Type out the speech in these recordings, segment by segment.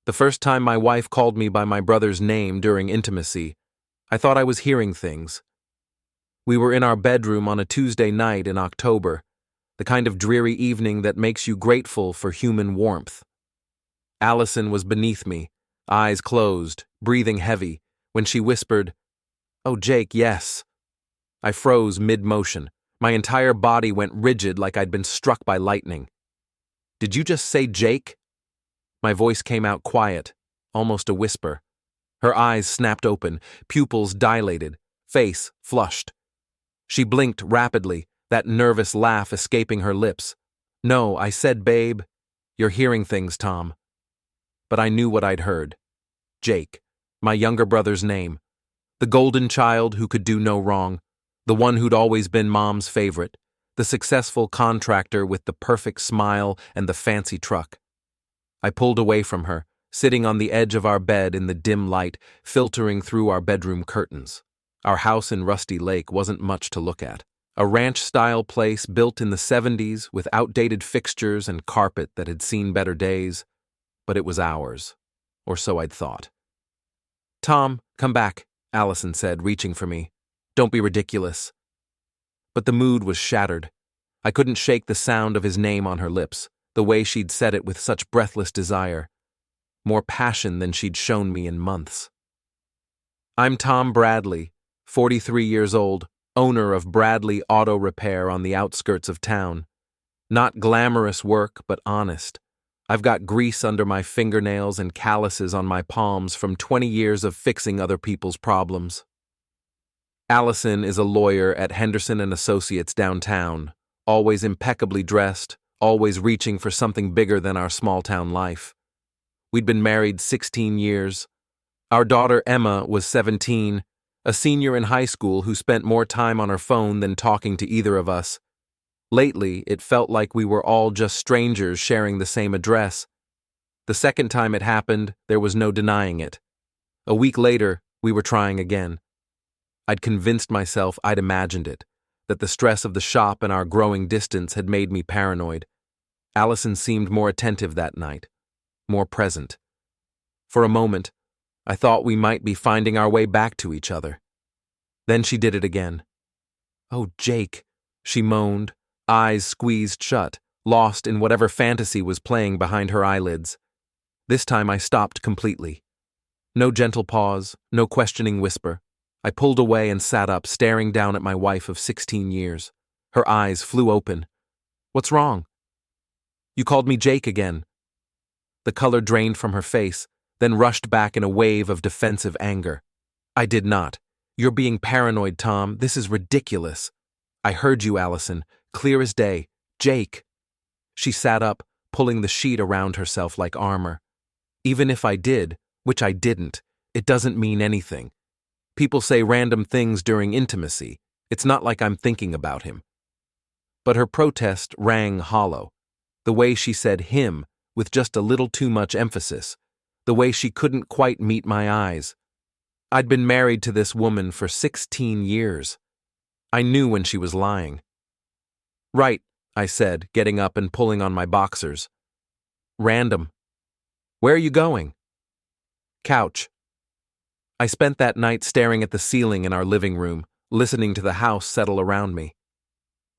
The first time my wife called me by my brother's name during intimacy, I thought I was hearing things. We were in our bedroom on a Tuesday night in October, the kind of dreary evening that makes you grateful for human warmth. Allison was beneath me, eyes closed, breathing heavy, when she whispered, "Oh, Jake, yes." I froze mid-motion. My entire body went rigid like I'd been struck by lightning. "Did you just say Jake?" My voice came out quiet, almost a whisper. Her eyes snapped open, pupils dilated, face flushed. She blinked rapidly, that nervous laugh escaping her lips. "No, I said, babe. You're hearing things, Tom." But I knew what I'd heard. Jake, my younger brother's name. The golden child who could do no wrong, the one who'd always been Mom's favorite, the successful contractor with the perfect smile and the fancy truck. I pulled away from her, sitting on the edge of our bed in the dim light, filtering through our bedroom curtains. Our house in Rusty Lake wasn't much to look at. A ranch-style place built in the 70s with outdated fixtures and carpet that had seen better days, but it was ours, or so I'd thought. "Tom, come back," Allison said, reaching for me. "Don't be ridiculous." But the mood was shattered. I couldn't shake the sound of his name on her lips, the way she'd said it with such breathless desire. More passion than she'd shown me in months. "I'm Tom Bradley, 43 years old, owner of Bradley Auto Repair on the outskirts of town. Not glamorous work, but honest. I've got grease under my fingernails and calluses on my palms from 20 years of fixing other people's problems." Allison is a lawyer at Henderson & Associates downtown, always impeccably dressed, always reaching for something bigger than our small-town life. We'd been married 16 years. Our daughter Emma was 17, a senior in high school who spent more time on her phone than talking to either of us. Lately, it felt like we were all just strangers sharing the same address. The second time it happened, there was no denying it. A week later, we were trying again. I'd convinced myself I'd imagined it, that the stress of the shop and our growing distance had made me paranoid. Allison seemed more attentive that night, more present. For a moment, I thought we might be finding our way back to each other. Then she did it again. "Oh, Jake," she moaned, eyes squeezed shut, lost in whatever fantasy was playing behind her eyelids. This time I stopped completely. No gentle pause, no questioning whisper. I pulled away and sat up, staring down at my wife of 16 years. Her eyes flew open. "What's wrong?" "You called me Jake again." The color drained from her face, then rushed back in a wave of defensive anger. "I did not. You're being paranoid, Tom. This is ridiculous." "I heard you, Allison. Clear as day. Jake." She sat up, pulling the sheet around herself like armor. "Even if I did, which I didn't, it doesn't mean anything. People say random things during intimacy. It's not like I'm thinking about him." But her protest rang hollow. The way she said him, with just a little too much emphasis. The way she couldn't quite meet my eyes. I'd been married to this woman for 16 years. I knew when she was lying. "Right," I said, getting up and pulling on my boxers. "Random. Where are you going?" "Couch." I spent that night staring at the ceiling in our living room, listening to the house settle around me.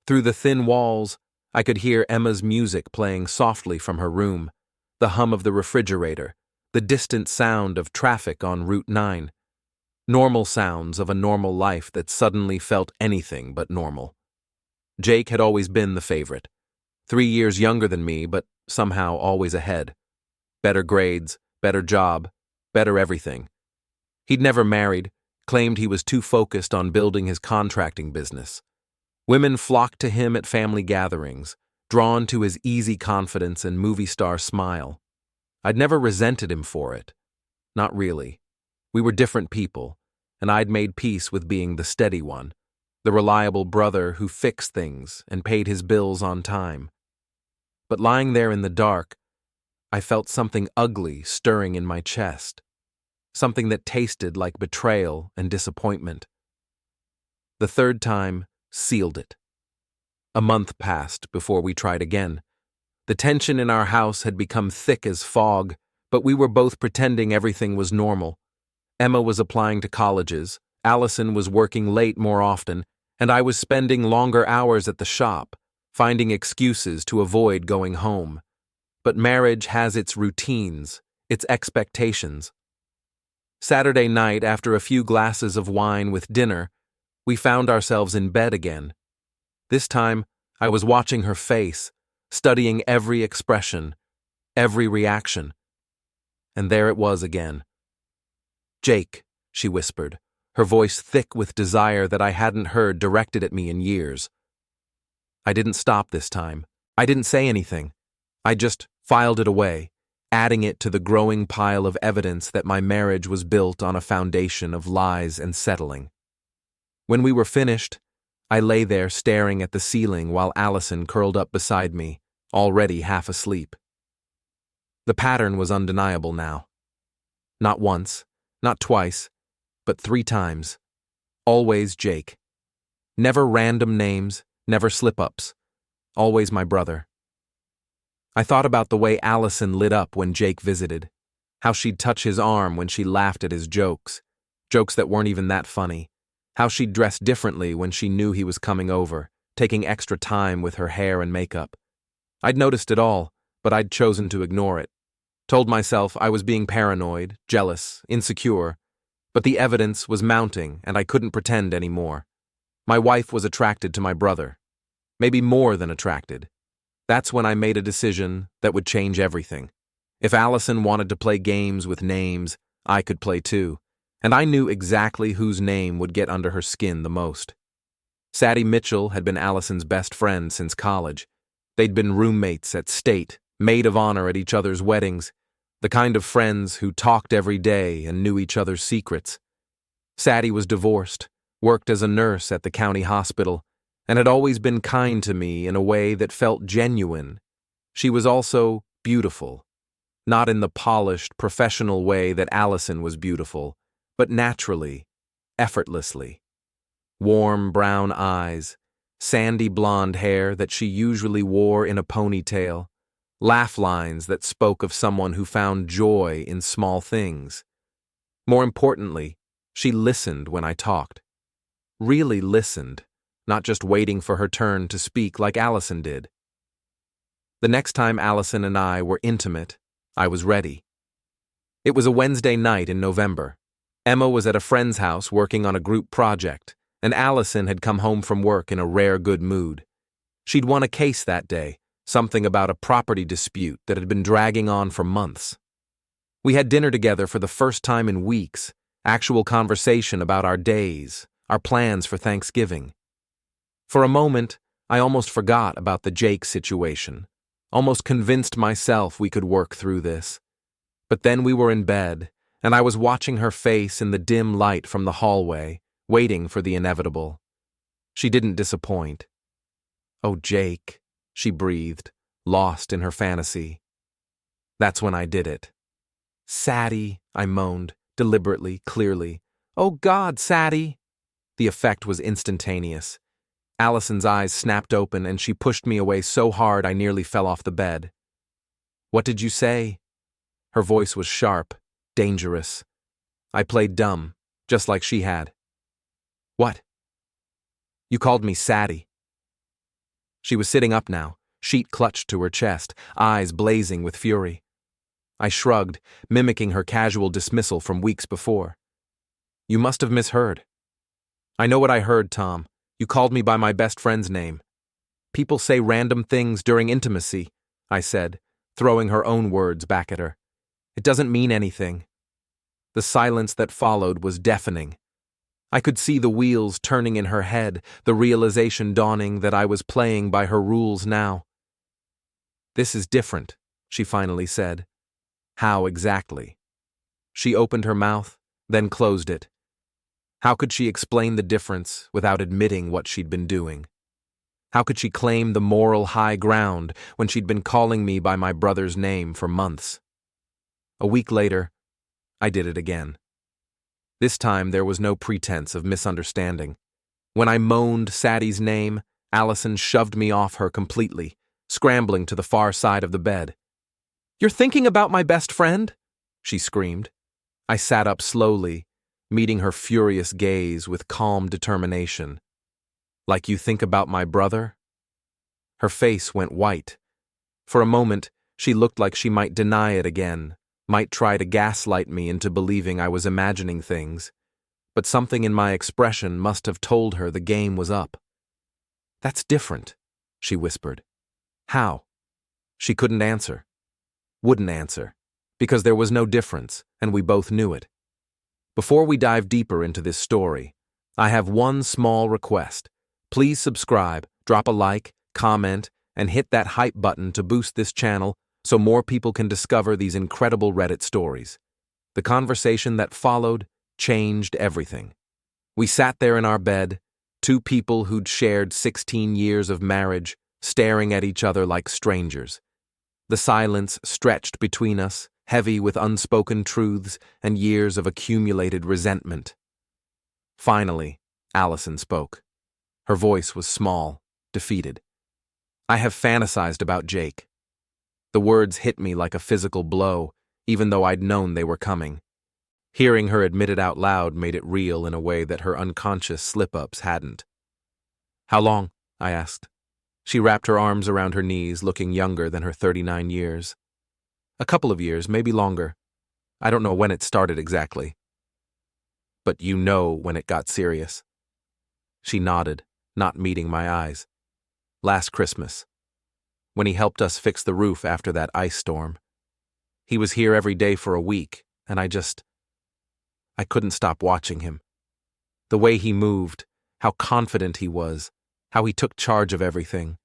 Through the thin walls, I could hear Emma's music playing softly from her room, the hum of the refrigerator, the distant sound of traffic on Route 9. Normal sounds of a normal life that suddenly felt anything but normal. Jake had always been the favorite. 3 years younger than me, but somehow always ahead. Better grades, better job, better everything. He'd never married, claimed he was too focused on building his contracting business. Women flocked to him at family gatherings, drawn to his easy confidence and movie star smile. I'd never resented him for it. Not really. We were different people, and I'd made peace with being the steady one, the reliable brother who fixed things and paid his bills on time. But lying there in the dark, I felt something ugly stirring in my chest. Something that tasted like betrayal and disappointment. The third time sealed it. A month passed before we tried again. The tension in our house had become thick as fog, but we were both pretending everything was normal. Emma was applying to colleges, Allison was working late more often, and I was spending longer hours at the shop, finding excuses to avoid going home. But marriage has its routines, its expectations. Saturday night, after a few glasses of wine with dinner, we found ourselves in bed again. This time, I was watching her face, studying every expression, every reaction. And there it was again. "Jake," she whispered, her voice thick with desire that I hadn't heard directed at me in years. I didn't stop this time. I didn't say anything. I just filed it away, adding it to the growing pile of evidence that my marriage was built on a foundation of lies and settling. When we were finished, I lay there staring at the ceiling while Allison curled up beside me, already half asleep. The pattern was undeniable now. Not once, not twice, but 3 times. Always Jake. Never random names, never slip-ups. Always my brother. I thought about the way Allison lit up when Jake visited, how she'd touch his arm when she laughed at his jokes that weren't even that funny, how she'd dress differently when she knew he was coming over, taking extra time with her hair and makeup. I'd noticed it all, but I'd chosen to ignore it. Told myself I was being paranoid, jealous, insecure, but the evidence was mounting and I couldn't pretend anymore. My wife was attracted to my brother. Maybe more than attracted. That's when I made a decision that would change everything. If Allison wanted to play games with names, I could play too, and I knew exactly whose name would get under her skin the most. Sadie Mitchell had been Allison's best friend since college. They'd been roommates at State, maid of honor at each other's weddings, the kind of friends who talked every day and knew each other's secrets. Sadie was divorced, worked as a nurse at the county hospital, and had always been kind to me in a way that felt genuine. She was also beautiful, not in the polished, professional way that Allison was beautiful, but naturally, effortlessly. Warm brown eyes, sandy blonde hair that she usually wore in a ponytail, laugh lines that spoke of someone who found joy in small things. More importantly, she listened when I talked. Really listened. Not just waiting for her turn to speak like Allison did. The next time Allison and I were intimate, I was ready. It was a Wednesday night in November. Emma was at a friend's house working on a group project, and Allison had come home from work in a rare good mood. She'd won a case that day, something about a property dispute that had been dragging on for months. We had dinner together for the first time in weeks, actual conversation about our days, our plans for Thanksgiving. For a moment, I almost forgot about the Jake situation, almost convinced myself we could work through this. But then we were in bed, and I was watching her face in the dim light from the hallway, waiting for the inevitable. She didn't disappoint. "Oh, Jake," she breathed, lost in her fantasy. That's when I did it. "Sadie," I moaned, deliberately, clearly. "Oh God, Sadie!" The effect was instantaneous. Allison's eyes snapped open and she pushed me away so hard I nearly fell off the bed. "What did you say?" Her voice was sharp, dangerous. I played dumb, just like she had. "What?" "You called me Sadie." She was sitting up now, sheet clutched to her chest, eyes blazing with fury. I shrugged, mimicking her casual dismissal from weeks before. "You must have misheard." "I know what I heard, Tom. You called me by my best friend's name." "People say random things during intimacy," I said, throwing her own words back at her. "It doesn't mean anything." The silence that followed was deafening. I could see the wheels turning in her head, the realization dawning that I was playing by her rules now. "This is different," she finally said. "How exactly?" She opened her mouth, then closed it. How could she explain the difference without admitting what she'd been doing? How could she claim the moral high ground when she'd been calling me by my brother's name for months? A week later, I did it again. This time there was no pretense of misunderstanding. When I moaned Sadie's name, Allison shoved me off her completely, scrambling to the far side of the bed. You're thinking about my best friend? She screamed. I sat up slowly, meeting her furious gaze with calm determination. Like you think about my brother? Her face went white. For a moment, she looked like she might deny it again, might try to gaslight me into believing I was imagining things, but something in my expression must have told her the game was up. That's different, she whispered. How? She couldn't answer. Wouldn't answer, because there was no difference, and we both knew it. Before we dive deeper into this story, I have one small request. Please subscribe, drop a like, comment, and hit that hype button to boost this channel so more people can discover these incredible Reddit stories. The conversation that followed changed everything. We sat there in our bed, two people who'd shared 16 years of marriage, staring at each other like strangers. The silence stretched between us, heavy with unspoken truths and years of accumulated resentment. Finally, Allison spoke. Her voice was small, defeated. I have fantasized about Jake. The words hit me like a physical blow, even though I'd known they were coming. Hearing her admit it out loud made it real in a way that her unconscious slip-ups hadn't. How long? I asked. She wrapped her arms around her knees, looking younger than her 39 years. A couple of years, maybe longer. I don't know when it started exactly. But you know when it got serious. She nodded, not meeting my eyes. Last Christmas, when he helped us fix the roof after that ice storm. He was here every day for a week, and I couldn't stop watching him. The way he moved, how confident he was, how he took charge of everything.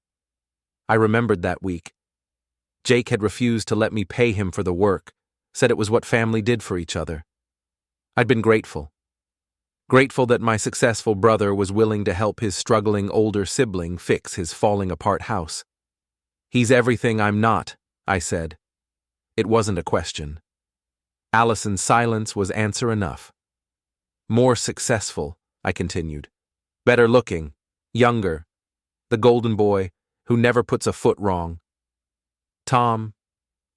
I remembered that week. Jake had refused to let me pay him for the work, said it was what family did for each other. I'd been grateful. Grateful that my successful brother was willing to help his struggling older sibling fix his falling-apart house. He's everything I'm not, I said. It wasn't a question. Allison's silence was answer enough. More successful, I continued. Better looking, younger, the golden boy who never puts a foot wrong. Tom,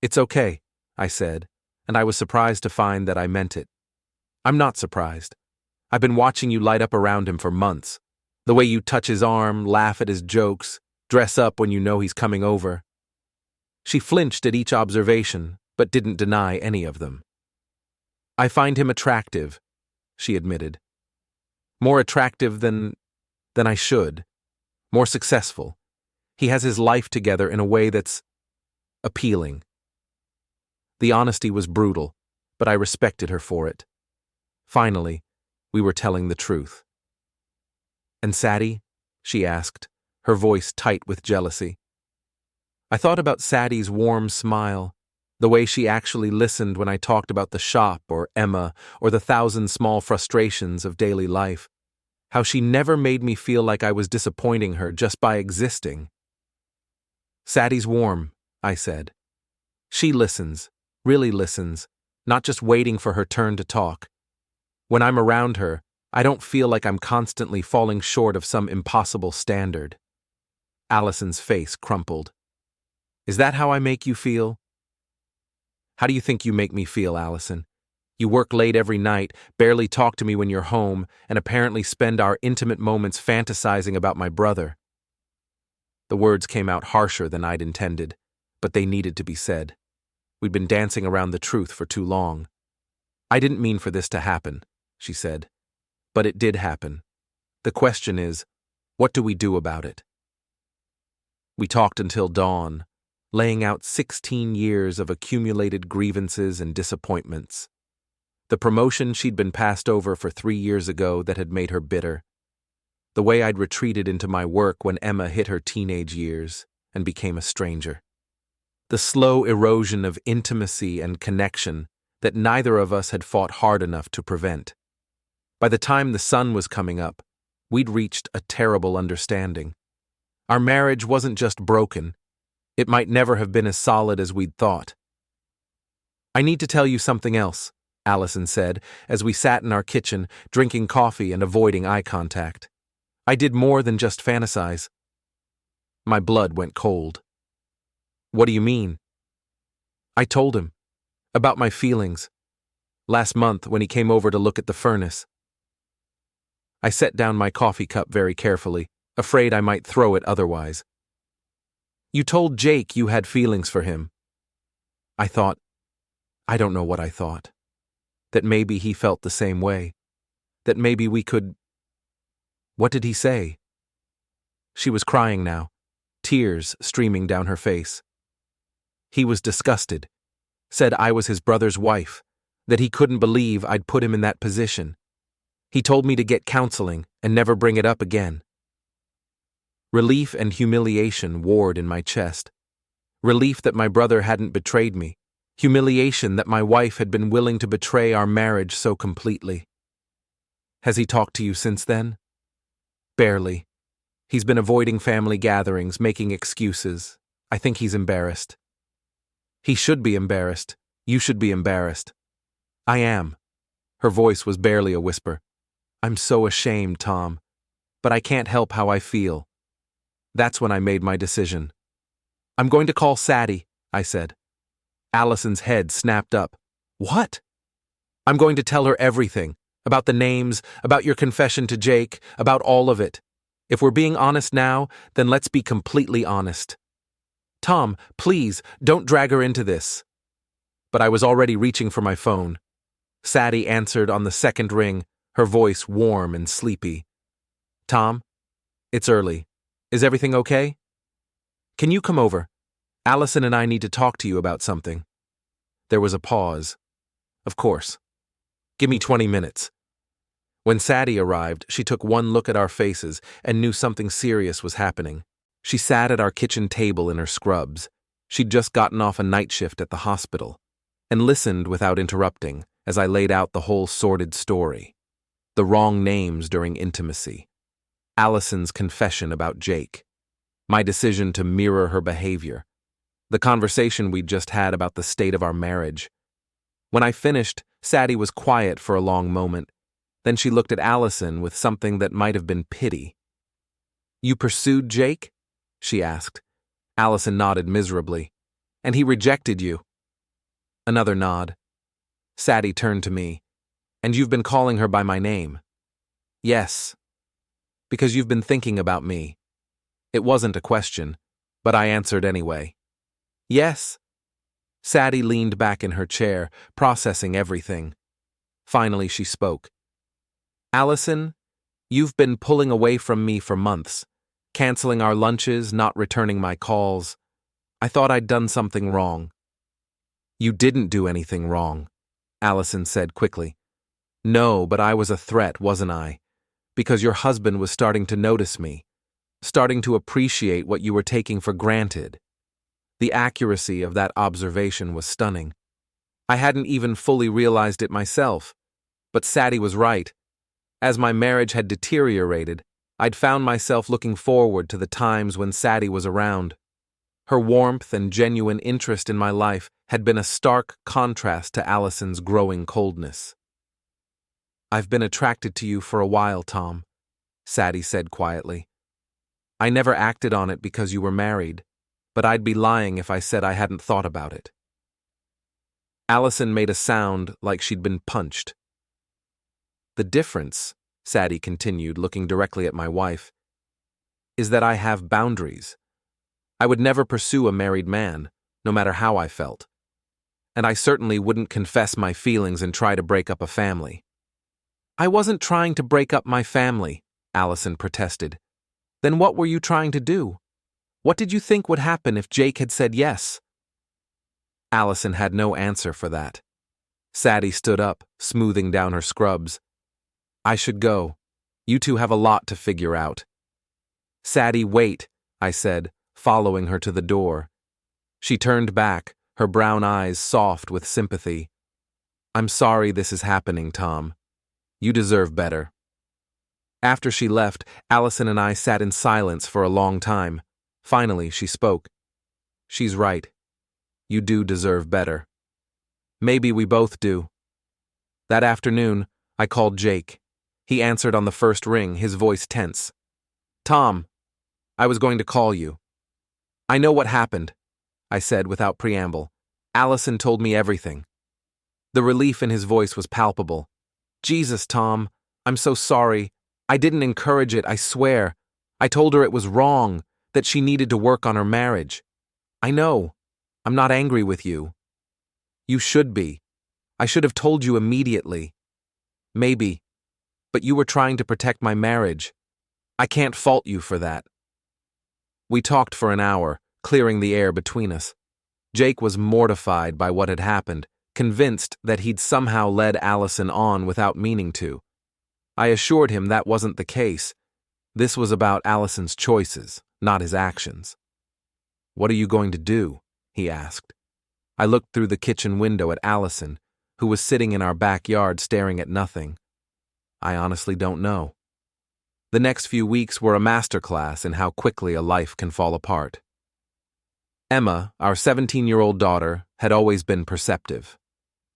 it's okay, I said, and I was surprised to find that I meant it. I'm not surprised. I've been watching you light up around him for months. The way you touch his arm, laugh at his jokes, dress up when you know he's coming over. She flinched at each observation, but didn't deny any of them. I find him attractive, she admitted. More attractive than I should. More successful. He has his life together in a way that's appealing. The honesty was brutal, but I respected her for it. Finally, we were telling the truth. And Sadie? She asked, her voice tight with jealousy. I thought about Sadie's warm smile, the way she actually listened when I talked about the shop or Emma or the 1,000 small frustrations of daily life. How she never made me feel like I was disappointing her just by existing. Sadie's warm, I said. She listens, really listens, not just waiting for her turn to talk. When I'm around her, I don't feel like I'm constantly falling short of some impossible standard. Allison's face crumpled. Is that how I make you feel? How do you think you make me feel, Allison? You work late every night, barely talk to me when you're home, and apparently spend our intimate moments fantasizing about my brother. The words came out harsher than I'd intended, but they needed to be said. We'd been dancing around the truth for too long. I didn't mean for this to happen, she said. But it did happen. The question is, what do we do about it? We talked until dawn, laying out 16 years of accumulated grievances and disappointments. The promotion she'd been passed over for 3 years ago that had made her bitter. The way I'd retreated into my work when Emma hit her teenage years and became a stranger. The slow erosion of intimacy and connection that neither of us had fought hard enough to prevent. By the time the sun was coming up, we'd reached a terrible understanding. Our marriage wasn't just broken. It might never have been as solid as we'd thought. I need to tell you something else, Allison said, as we sat in our kitchen, drinking coffee and avoiding eye contact. I did more than just fantasize. My blood went cold. What do you mean? I told him. About my feelings. Last month when he came over to look at the furnace. I set down my coffee cup very carefully, afraid I might throw it otherwise. You told Jake you had feelings for him. I thought, I don't know what I thought. That maybe he felt the same way. That maybe we could... What did he say? She was crying now, tears streaming down her face. He was disgusted, said I was his brother's wife, that he couldn't believe I'd put him in that position. He told me to get counseling and never bring it up again. Relief and humiliation warred in my chest. Relief that my brother hadn't betrayed me. Humiliation that my wife had been willing to betray our marriage so completely. Has he talked to you since then? Barely. He's been avoiding family gatherings, making excuses. I think he's embarrassed. He should be embarrassed. You should be embarrassed. I am. Her voice was barely a whisper. I'm so ashamed, Tom. But I can't help how I feel. That's when I made my decision. I'm going to call Sadie, I said. Allison's head snapped up. What? I'm going to tell her everything. About the names, about your confession to Jake, about all of it. If we're being honest now, then let's be completely honest. Tom, please, don't drag her into this. But I was already reaching for my phone. Sadie answered on the second ring, her voice warm and sleepy. Tom, it's early. Is everything okay? Can you come over? Allison and I need to talk to you about something. There was a pause. Of course. Give me 20 minutes. When Sadie arrived, she took one look at our faces and knew something serious was happening. She sat at our kitchen table in her scrubs. She'd just gotten off a night shift at the hospital, and listened without interrupting as I laid out the whole sordid story. The wrong names during intimacy. Allison's confession about Jake. My decision to mirror her behavior. The conversation we'd just had about the state of our marriage. When I finished, Sadie was quiet for a long moment. Then she looked at Allison with something that might have been pity. You pursued Jake? She asked. Allison nodded miserably. And he rejected you. Another nod. Sadie turned to me. And you've been calling her by my name. Yes. Because you've been thinking about me. It wasn't a question, but I answered anyway. Yes. Sadie leaned back in her chair, processing everything. Finally, she spoke. Allison, you've been pulling away from me for months, canceling our lunches, not returning my calls. I thought I'd done something wrong. You didn't do anything wrong, Allison said quickly. No, but I was a threat, wasn't I? Because your husband was starting to notice me, starting to appreciate what you were taking for granted. The accuracy of that observation was stunning. I hadn't even fully realized it myself, but Sadie was right. As my marriage had deteriorated, I'd found myself looking forward to the times when Sadie was around. Her warmth and genuine interest in my life had been a stark contrast to Allison's growing coldness. I've been attracted to you for a while, Tom, Sadie said quietly. I never acted on it because you were married, but I'd be lying if I said I hadn't thought about it. Allison made a sound like she'd been punched. The difference, Sadie continued, looking directly at my wife, is that I have boundaries. I would never pursue a married man, no matter how I felt. And I certainly wouldn't confess my feelings and try to break up a family. I wasn't trying to break up my family, Allison protested. Then what were you trying to do? What did you think would happen if Jake had said yes? Allison had no answer for that. Sadie stood up, smoothing down her scrubs. I should go. You two have a lot to figure out. Sadie, wait, I said, following her to the door. She turned back, her brown eyes soft with sympathy. I'm sorry this is happening, Tom. You deserve better. After she left, Allison and I sat in silence for a long time. Finally, she spoke. She's right. You do deserve better. Maybe we both do. That afternoon, I called Jake. He answered on the first ring, his voice tense. Tom, I was going to call you. I know what happened, I said without preamble. Allison told me everything. The relief in his voice was palpable. Jesus, Tom, I'm so sorry. I didn't encourage it, I swear. I told her it was wrong, that she needed to work on her marriage. I know. I'm not angry with you. You should be. I should have told you immediately. Maybe. But you were trying to protect my marriage. I can't fault you for that. We talked for an hour, clearing the air between us. Jake was mortified by what had happened, convinced that he'd somehow led Allison on without meaning to. I assured him that wasn't the case. This was about Allison's choices, not his actions. What are you going to do? He asked. I looked through the kitchen window at Allison, who was sitting in our backyard staring at nothing. I honestly don't know. The next few weeks were a masterclass in how quickly a life can fall apart. Emma, our 17-year-old daughter, had always been perceptive.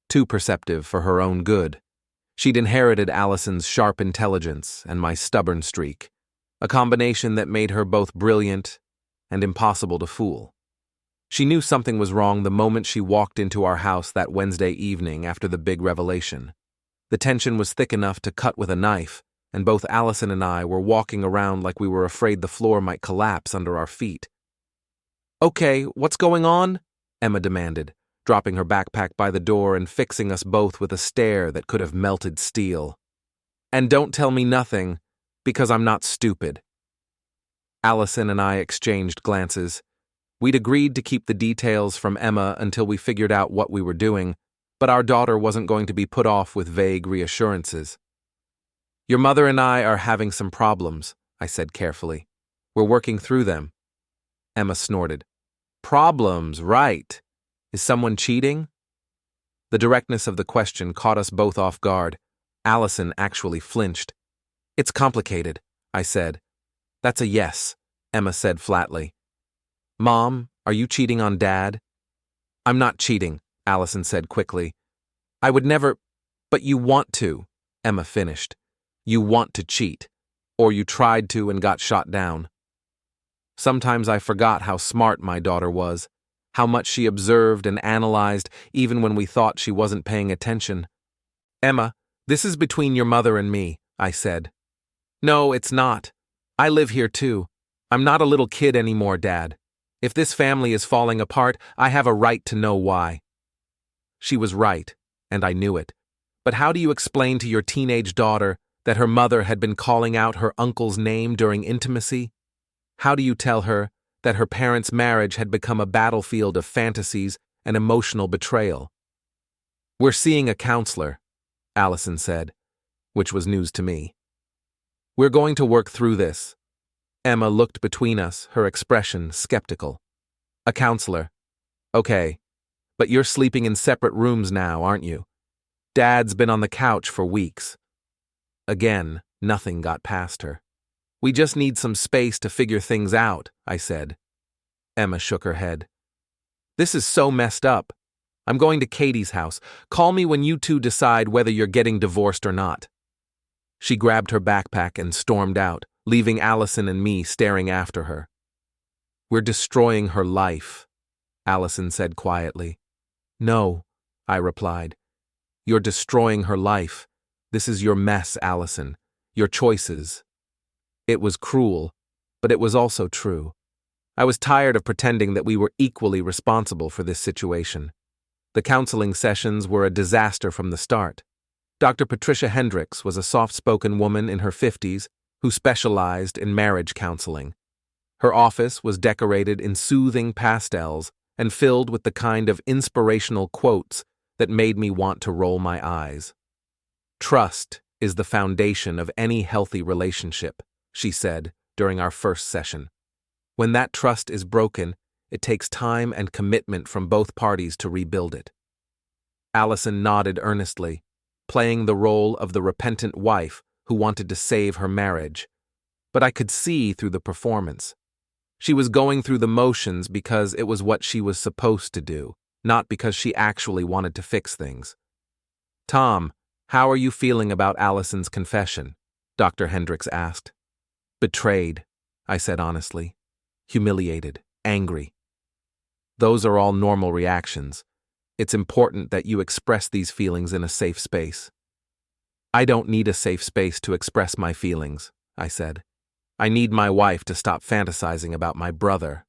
Too perceptive for her own good. She'd inherited Allison's sharp intelligence and my stubborn streak, a combination that made her both brilliant and impossible to fool. She knew something was wrong the moment she walked into our house that Wednesday evening after the big revelation. The tension was thick enough to cut with a knife, and both Allison and I were walking around like we were afraid the floor might collapse under our feet. "Okay, what's going on?" Emma demanded, dropping her backpack by the door and fixing us both with a stare that could have melted steel. "And don't tell me nothing, because I'm not stupid." Allison and I exchanged glances. We'd agreed to keep the details from Emma until we figured out what we were doing, but our daughter wasn't going to be put off with vague reassurances. "Your mother and I are having some problems," I said carefully. "We're working through them." Emma snorted. "Problems, right. Is someone cheating?" The directness of the question caught us both off guard. Allison actually flinched. "It's complicated," I said. "That's a yes," Emma said flatly. "Mom, are you cheating on Dad?" "I'm not cheating," Allison said quickly. "I would never—" "But you want to," Emma finished. "You want to cheat. Or you tried to and got shot down." Sometimes I forgot how smart my daughter was, how much she observed and analyzed even when we thought she wasn't paying attention. "Emma, this is between your mother and me," I said. "No, it's not. I live here too. I'm not a little kid anymore, Dad. If this family is falling apart, I have a right to know why." She was right, and I knew it. But how do you explain to your teenage daughter that her mother had been calling out her uncle's name during intimacy? How do you tell her that her parents' marriage had become a battlefield of fantasies and emotional betrayal? "We're seeing a counselor," Allison said, which was news to me. "We're going to work through this." Emma looked between us, her expression skeptical. "A counselor. Okay, but you're sleeping in separate rooms now, aren't you? Dad's been on the couch for weeks." Again, nothing got past her. "We just need some space to figure things out," I said. Emma shook her head. "This is so messed up. I'm going to Katie's house. Call me when you two decide whether you're getting divorced or not." She grabbed her backpack and stormed out, leaving Allison and me staring after her. "We're destroying her life," Allison said quietly. "No," I replied. "You're destroying her life. This is your mess, Allison. Your choices." It was cruel, but it was also true. I was tired of pretending that we were equally responsible for this situation. The counseling sessions were a disaster from the start. Dr. Patricia Hendricks was a soft-spoken woman in her 50s who specialized in marriage counseling. Her office was decorated in soothing pastels and filled with the kind of inspirational quotes that made me want to roll my eyes. "Trust is the foundation of any healthy relationship," she said during our first session. "When that trust is broken, it takes time and commitment from both parties to rebuild it." Allison nodded earnestly, playing the role of the repentant wife who wanted to save her marriage. But I could see through the performance. She was going through the motions because it was what she was supposed to do, not because she actually wanted to fix things. "Tom, how are you feeling about Allison's confession?" Dr. Hendricks asked. "Betrayed," I said honestly. "Humiliated, angry. Those are all normal reactions. It's important that you express these feelings in a safe space. I don't need a safe space to express my feelings, I said. I need my wife to stop fantasizing about my brother.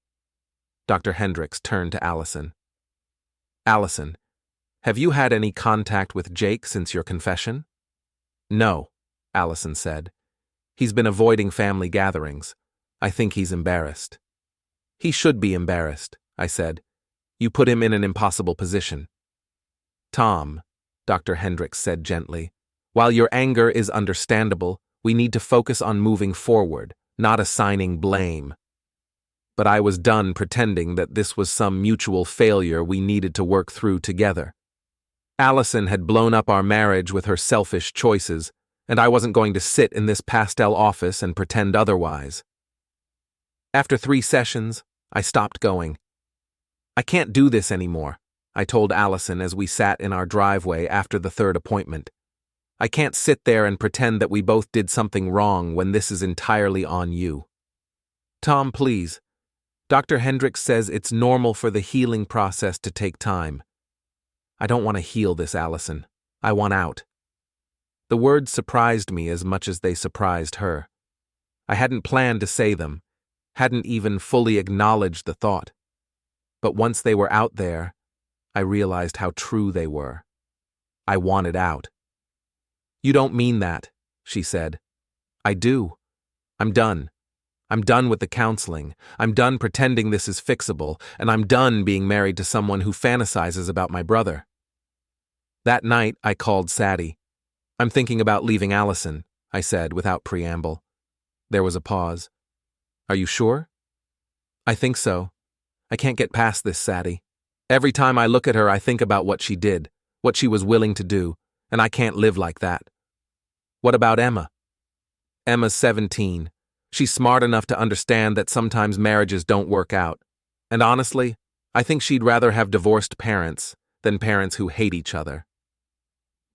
Dr. Hendricks turned to Allison. Allison, have you had any contact with Jake since your confession? No, Allison said. He's been avoiding family gatherings. I think he's embarrassed. He should be embarrassed, I said. You put him in an impossible position. Tom, Dr. Hendricks said gently, while your anger is understandable, we need to focus on moving forward, not assigning blame. But I was done pretending that this was some mutual failure we needed to work through together. Allison had blown up our marriage with her selfish choices, and I wasn't going to sit in this pastel office and pretend otherwise. After 3 sessions, I stopped going. I can't do this anymore, I told Allison as we sat in our driveway after the 3rd appointment. I can't sit there and pretend that we both did something wrong when this is entirely on you. Tom, please. Dr. Hendricks says it's normal for the healing process to take time. I don't want to heal this, Allison. I want out. The words surprised me as much as they surprised her. I hadn't planned to say them, hadn't even fully acknowledged the thought. But once they were out there, I realized how true they were. I wanted out. You don't mean that, she said. I do. I'm done. I'm done with the counseling. I'm done pretending this is fixable, and I'm done being married to someone who fantasizes about my brother. That night, I called Sadie. I'm thinking about leaving Allison, I said without preamble. There was a pause. Are you sure? I think so. I can't get past this, Sadie. Every time I look at her, I think about what she did, what she was willing to do, and I can't live like that. What about Emma? Emma's 17. She's smart enough to understand that sometimes marriages don't work out. And honestly, I think she'd rather have divorced parents than parents who hate each other.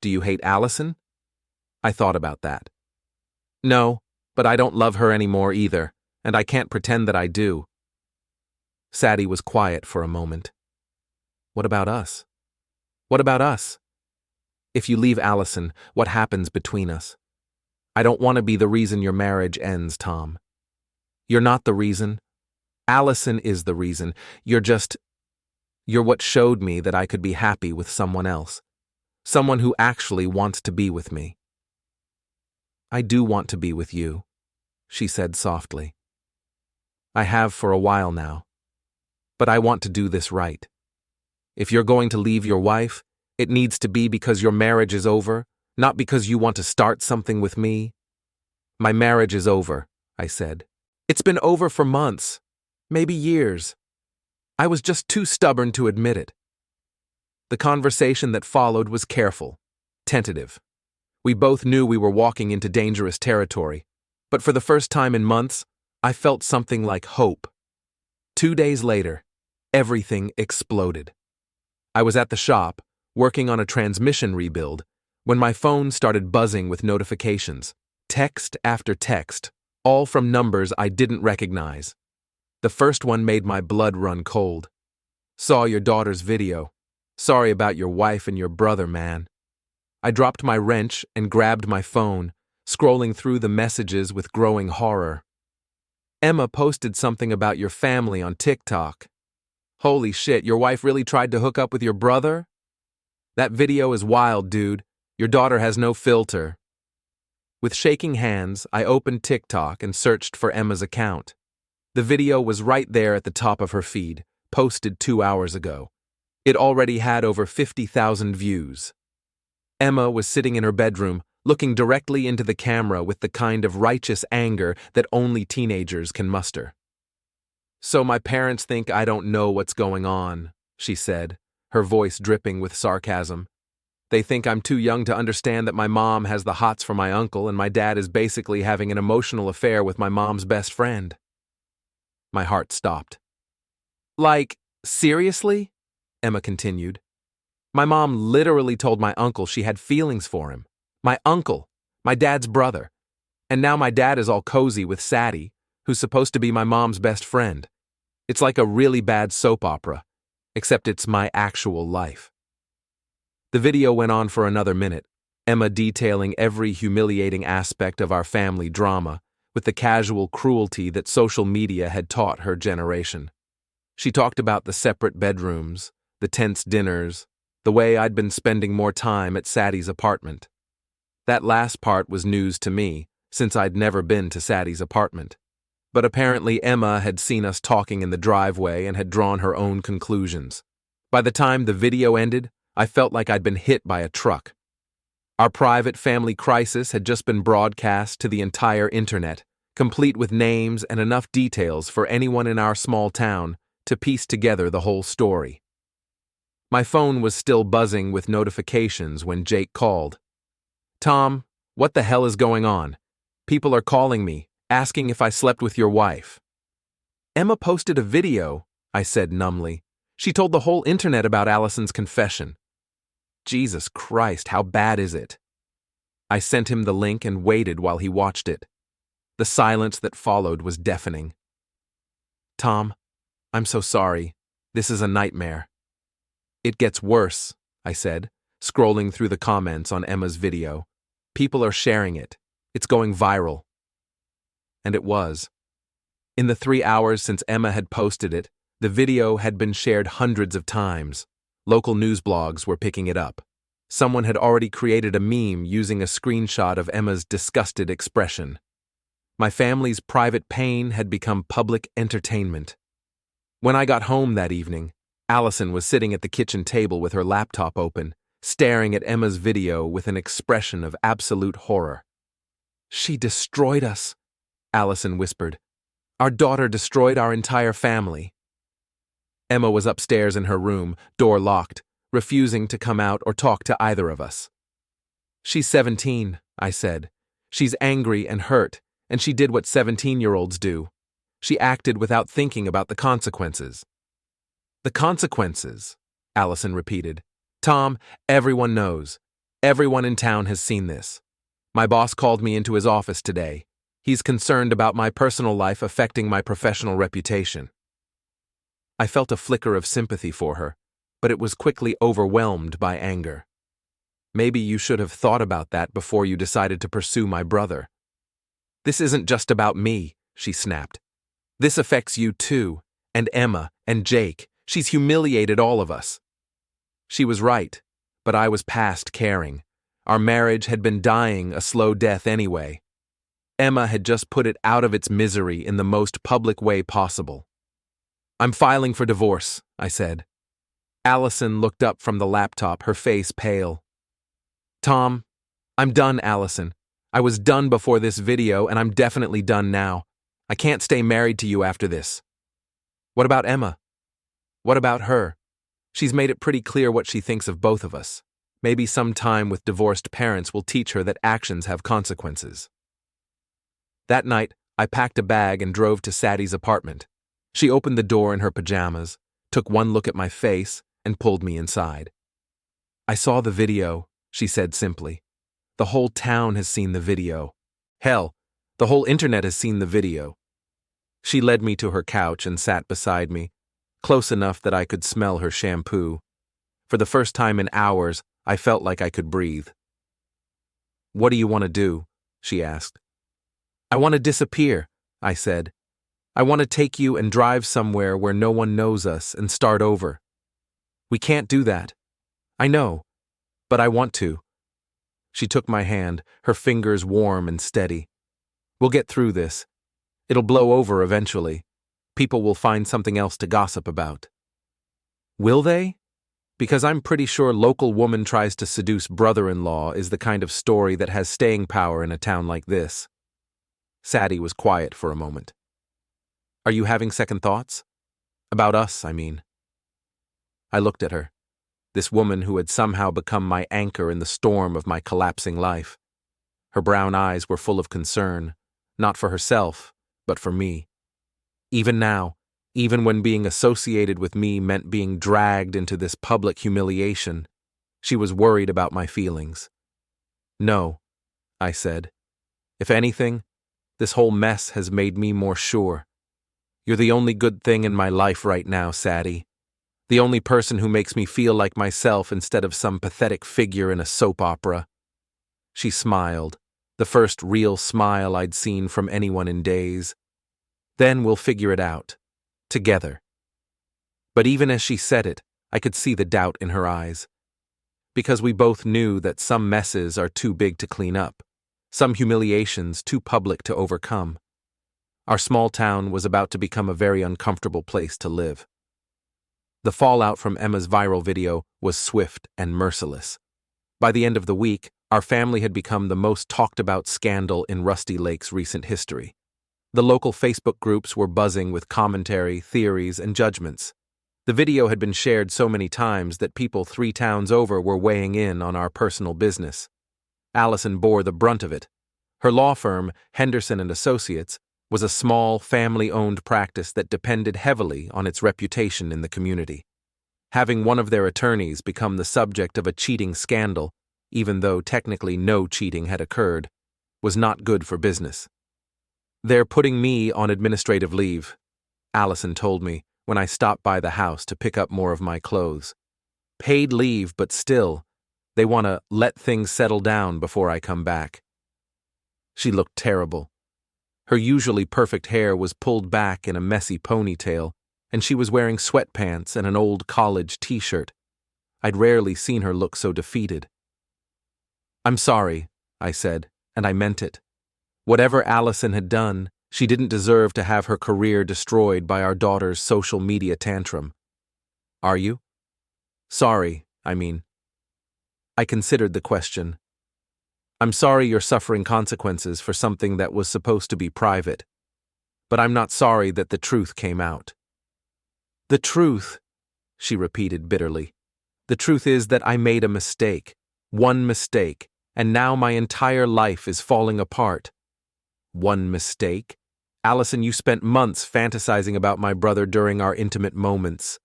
Do you hate Allison? I thought about that. No, but I don't love her anymore either, and I can't pretend that I do. Sadie was quiet for a moment. What about us? What about us? If you leave Allison, what happens between us? I don't want to be the reason your marriage ends, Tom. You're not the reason. Allison is the reason. You're what showed me that I could be happy with someone else. Someone who actually wants to be with me. I do want to be with you, she said softly. I have for a while now. But I want to do this right. If you're going to leave your wife, it needs to be because your marriage is over, not because you want to start something with me. My marriage is over, I said. It's been over for months, maybe years. I was just too stubborn to admit it. The conversation that followed was careful, tentative. We both knew we were walking into dangerous territory, but for the first time in months, I felt something like hope. 2 days later, everything exploded. I was at the shop, working on a transmission rebuild, when my phone started buzzing with notifications, text after text, all from numbers I didn't recognize. The first one made my blood run cold. Saw your daughter's video. Sorry about your wife and your brother, man. I dropped my wrench and grabbed my phone, scrolling through the messages with growing horror. Emma posted something about your family on TikTok. Holy shit, your wife really tried to hook up with your brother? That video is wild, dude. Your daughter has no filter. With shaking hands, I opened TikTok and searched for Emma's account. The video was right there at the top of her feed, posted 2 hours ago. It already had over 50,000 views. Emma was sitting in her bedroom, looking directly into the camera with the kind of righteous anger that only teenagers can muster. So my parents think I don't know what's going on, she said, her voice dripping with sarcasm. They think I'm too young to understand that my mom has the hots for my uncle and my dad is basically having an emotional affair with my mom's best friend. My heart stopped. Like, seriously? Emma continued. My mom literally told my uncle she had feelings for him. My uncle, my dad's brother. And now my dad is all cozy with Sadie, who's supposed to be my mom's best friend. It's like a really bad soap opera, except it's my actual life. The video went on for another minute, Emma detailing every humiliating aspect of our family drama with the casual cruelty that social media had taught her generation. She talked about the separate bedrooms, the tense dinners, the way I'd been spending more time at Sadie's apartment. That last part was news to me, since I'd never been to Sadie's apartment. But apparently Emma had seen us talking in the driveway and had drawn her own conclusions. By the time the video ended, I felt like I'd been hit by a truck. Our private family crisis had just been broadcast to the entire internet, complete with names and enough details for anyone in our small town to piece together the whole story. My phone was still buzzing with notifications when Jake called. "Tom, what the hell is going on? People are calling me, asking if I slept with your wife." "Emma posted a video," I said numbly. "She told the whole internet about Allison's confession." "Jesus Christ, how bad is it?" I sent him the link and waited while he watched it. The silence that followed was deafening. "Tom, I'm so sorry. This is a nightmare." "It gets worse," I said, scrolling through the comments on Emma's video. "People are sharing it. It's going viral." And it was. In the 3 hours since Emma had posted it, the video had been shared hundreds of times. Local news blogs were picking it up. Someone had already created a meme using a screenshot of Emma's disgusted expression. My family's private pain had become public entertainment. When I got home that evening, Allison was sitting at the kitchen table with her laptop open, staring at Emma's video with an expression of absolute horror. "She destroyed us," Allison whispered. "Our daughter destroyed our entire family." Emma was upstairs in her room, door locked, refusing to come out or talk to either of us. "She's 17, I said. "She's angry and hurt, and she did what 17-year-olds do. She acted without thinking about the consequences." "The consequences," Allison repeated. "Tom, everyone knows. Everyone in town has seen this. My boss called me into his office today. He's concerned about my personal life affecting my professional reputation." I felt a flicker of sympathy for her, but it was quickly overwhelmed by anger. "Maybe you should have thought about that before you decided to pursue my brother." "This isn't just about me," she snapped. "This affects you too, and Emma, and Jake. She's humiliated all of us." She was right, but I was past caring. Our marriage had been dying a slow death anyway. Emma had just put it out of its misery in the most public way possible. "I'm filing for divorce," I said. Allison looked up from the laptop, her face pale. "Tom, I'm done, Allison. I was done before this video, and I'm definitely done now. I can't stay married to you after this." "What about Emma? What about her? She's made it pretty clear what she thinks of both of us. Maybe some time with divorced parents will teach her that actions have consequences." That night, I packed a bag and drove to Sadie's apartment. She opened the door in her pajamas, took one look at my face, and pulled me inside. "I saw the video," she said simply. "The whole town has seen the video. Hell, the whole internet has seen the video." She led me to her couch and sat beside me, close enough that I could smell her shampoo. For the first time in hours, I felt like I could breathe. "What do you want to do?" she asked. "I want to disappear," I said. "I want to take you and drive somewhere where no one knows us and start over." "We can't do that." "I know, but I want to." She took my hand, her fingers warm and steady. "We'll get through this. It'll blow over eventually. People will find something else to gossip about." "Will they? Because I'm pretty sure local woman tries to seduce brother-in-law is the kind of story that has staying power in a town like this." Sadie was quiet for a moment. "Are you having second thoughts? About us, I mean." I looked at her, this woman who had somehow become my anchor in the storm of my collapsing life. Her brown eyes were full of concern, not for herself, but for me. Even now, even when being associated with me meant being dragged into this public humiliation, she was worried about my feelings. "No," I said. "If anything, this whole mess has made me more sure. You're the only good thing in my life right now, Sadie. The only person who makes me feel like myself instead of some pathetic figure in a soap opera. She smiled, the first real smile I'd seen from anyone in days. Then we'll figure it out. Together. But even as she said it, I could see the doubt in her eyes. Because we both knew that some messes are too big to clean up, some humiliations too public to overcome. Our small town was about to become a very uncomfortable place to live. The fallout from Emma's viral video was swift and merciless. By the end of the week, our family had become the most talked about scandal in Rusty Lake's recent history. The local Facebook groups were buzzing with commentary, theories, and judgments. The video had been shared so many times that people 3 towns over were weighing in on our personal business. Allison bore the brunt of it. Her law firm, Henderson & Associates, was a small, family-owned practice that depended heavily on its reputation in the community. Having one of their attorneys become the subject of a cheating scandal, even though technically no cheating had occurred, was not good for business. "They're putting me on administrative leave," Allison told me when I stopped by the house to pick up more of my clothes. "Paid leave, but still, they want to let things settle down before I come back." She looked terrible. Her usually perfect hair was pulled back in a messy ponytail, and she was wearing sweatpants and an old college t-shirt. I'd rarely seen her look so defeated. "I'm sorry," I said, and I meant it. Whatever Allison had done, she didn't deserve to have her career destroyed by our daughter's social media tantrum. "Are you?" "Sorry, I mean." I considered the question. "I'm sorry you're suffering consequences for something that was supposed to be private. But I'm not sorry that the truth came out." "The truth," she repeated bitterly. "The truth is that I made a mistake. One mistake, and now my entire life is falling apart." "One mistake? Allison, you spent months fantasizing about my brother during our intimate moments.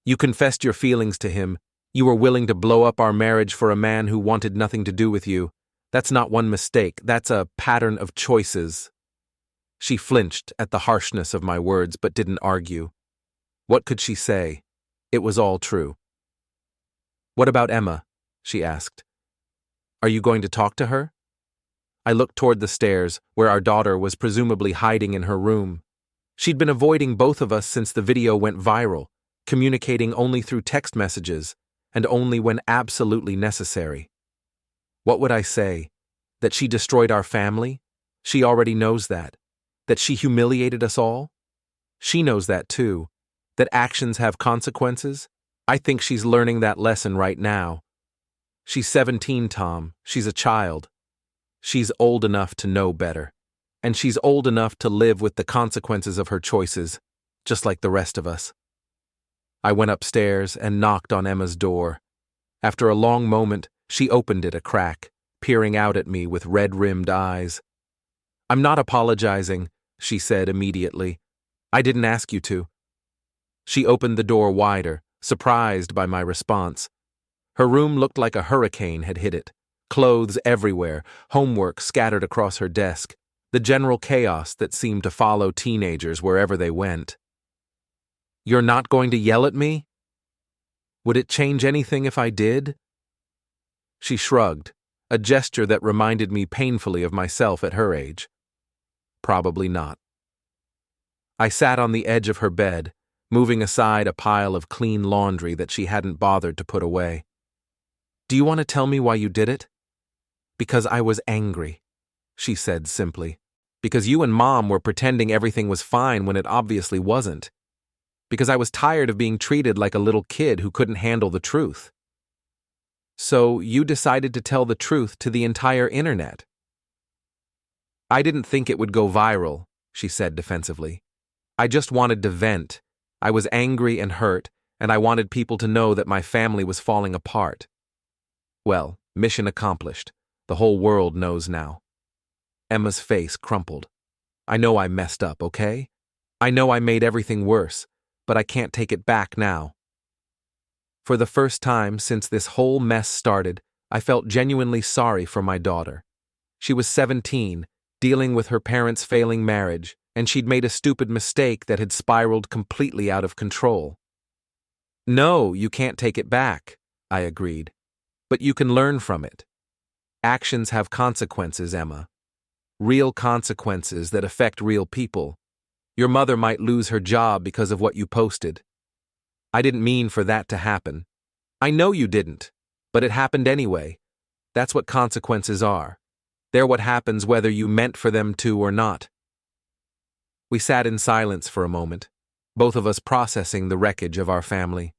You confessed your feelings to him. You were willing to blow up our marriage for a man who wanted nothing to do with you. That's not one mistake, that's a pattern of choices." She flinched at the harshness of my words but didn't argue. What could she say? It was all true. "What about Emma?" she asked. "Are you going to talk to her?" I looked toward the stairs, where our daughter was presumably hiding in her room. She'd been avoiding both of us since the video went viral, communicating only through text messages, and only when absolutely necessary. What would I say? That she destroyed our family? She already knows that. That she humiliated us all? She knows that too. That actions have consequences? I think she's learning that lesson right now. She's 17, Tom. She's a child. She's old enough to know better. And she's old enough to live with the consequences of her choices, just like the rest of us. I went upstairs and knocked on Emma's door. After a long moment, she opened it a crack, peering out at me with red-rimmed eyes. "I'm not apologizing," she said immediately. "I didn't ask you to." She opened the door wider, surprised by my response. Her room looked like a hurricane had hit it. Clothes everywhere, homework scattered across her desk, the general chaos that seemed to follow teenagers wherever they went. "You're not going to yell at me?" "Would it change anything if I did?" She shrugged, a gesture that reminded me painfully of myself at her age. Probably not. I sat on the edge of her bed, moving aside a pile of clean laundry that she hadn't bothered to put away. "Do you want to tell me why you did it?" "Because I was angry," she said simply. "Because you and Mom were pretending everything was fine when it obviously wasn't. Because I was tired of being treated like a little kid who couldn't handle the truth." "So you decided to tell the truth to the entire internet?" "I didn't think it would go viral," she said defensively. "I just wanted to vent. I was angry and hurt, and I wanted people to know that my family was falling apart." Well, mission accomplished. The whole world knows now. Emma's face crumpled. "I know I messed up, okay? I know I made everything worse, but I can't take it back now." For the first time since this whole mess started, I felt genuinely sorry for my daughter. She was 17, dealing with her parents' failing marriage, and she'd made a stupid mistake that had spiraled completely out of control. No, you can't take it back, I agreed. But you can learn from it. Actions have consequences, Emma. Real consequences that affect real people. Your mother might lose her job because of what you posted. I didn't mean for that to happen. I know you didn't, but it happened anyway. That's what consequences are. They're what happens whether you meant for them to or not. We sat in silence for a moment, both of us processing the wreckage of our family.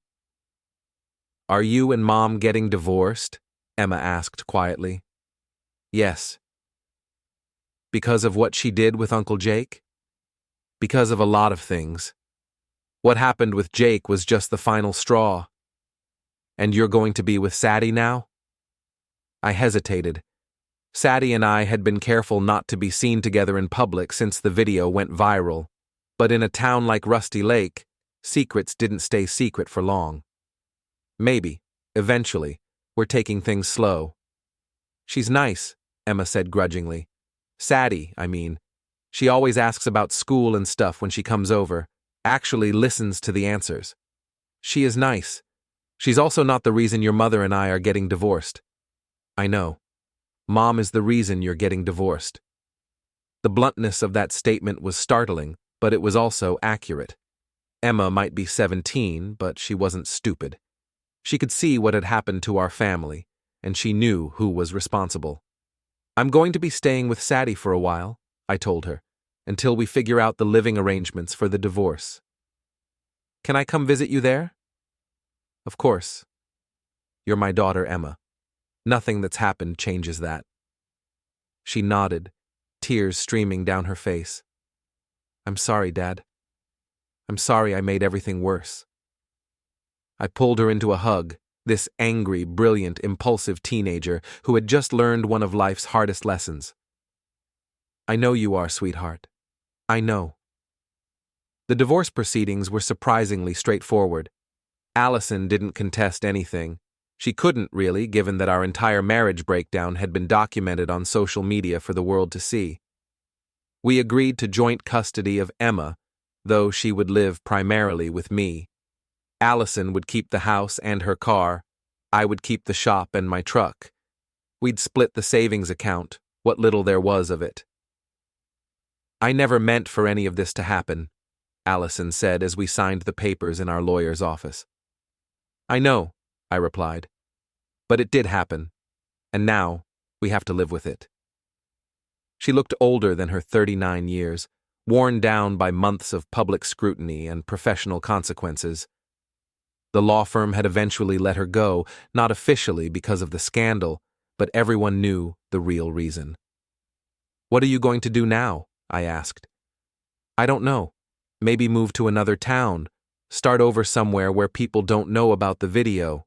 Are you and Mom getting divorced? Emma asked quietly. Yes. Because of what she did with Uncle Jake? Because of a lot of things. What happened with Jake was just the final straw. And you're going to be with Sadie now? I hesitated. Sadie and I had been careful not to be seen together in public since the video went viral, but in a town like Rusty Lake, secrets didn't stay secret for long. Maybe, eventually, we're taking things slow. She's nice, Emma said grudgingly. Sadie, I mean. She always asks about school and stuff when she comes over, actually listens to the answers. She is nice. She's also not the reason your mother and I are getting divorced. I know. Mom is the reason you're getting divorced. The bluntness of that statement was startling, but it was also accurate. Emma might be 17, but she wasn't stupid. She could see what had happened to our family, and she knew who was responsible. I'm going to be staying with Sadie for a while, I told her, until we figure out the living arrangements for the divorce. Can I come visit you there? Of course. You're my daughter, Emma. Nothing that's happened changes that. She nodded, tears streaming down her face. I'm sorry, Dad. I'm sorry I made everything worse. I pulled her into a hug, this angry, brilliant, impulsive teenager who had just learned one of life's hardest lessons. I know you are, sweetheart. I know. The divorce proceedings were surprisingly straightforward. Allison didn't contest anything. She couldn't, really, given that our entire marriage breakdown had been documented on social media for the world to see. We agreed to joint custody of Emma, though she would live primarily with me. Allison would keep the house and her car. I would keep the shop and my truck. We'd split the savings account, what little there was of it. I never meant for any of this to happen, Allison said as we signed the papers in our lawyer's office. I know, I replied. But it did happen, and now we have to live with it. She looked older than her 39 years, worn down by months of public scrutiny and professional consequences. The law firm had eventually let her go, not officially because of the scandal, but everyone knew the real reason. What are you going to do now? I asked. I don't know. Maybe move to another town, start over somewhere where people don't know about the video.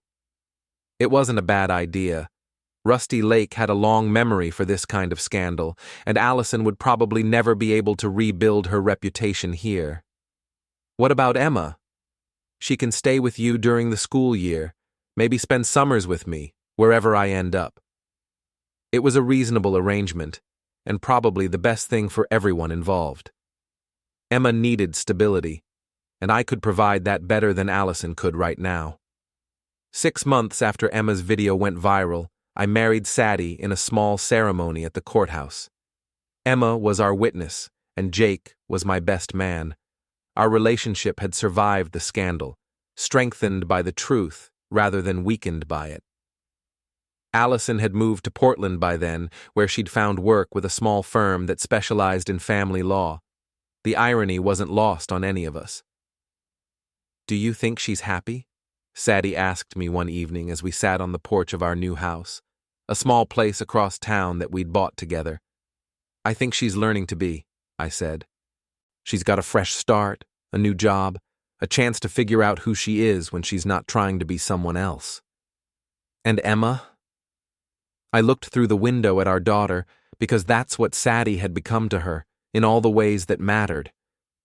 It wasn't a bad idea. Rusty Lake had a long memory for this kind of scandal, and Allison would probably never be able to rebuild her reputation here. What about Emma? She can stay with you during the school year, maybe spend summers with me, wherever I end up. It was a reasonable arrangement, and probably the best thing for everyone involved. Emma needed stability, and I could provide that better than Allison could right now. 6 months after Emma's video went viral, I married Sadie in a small ceremony at the courthouse. Emma was our witness, and Jake was my best man. Our relationship had survived the scandal, strengthened by the truth rather than weakened by it. Allison had moved to Portland by then, where she'd found work with a small firm that specialized in family law. The irony wasn't lost on any of us. Do you think she's happy? Sadie asked me one evening as we sat on the porch of our new house, a small place across town that we'd bought together. I think she's learning to be, I said. She's got a fresh start, a new job, a chance to figure out who she is when she's not trying to be someone else. And Emma? I looked through the window at our daughter because that's what Sadie had become to her, in all the ways that mattered.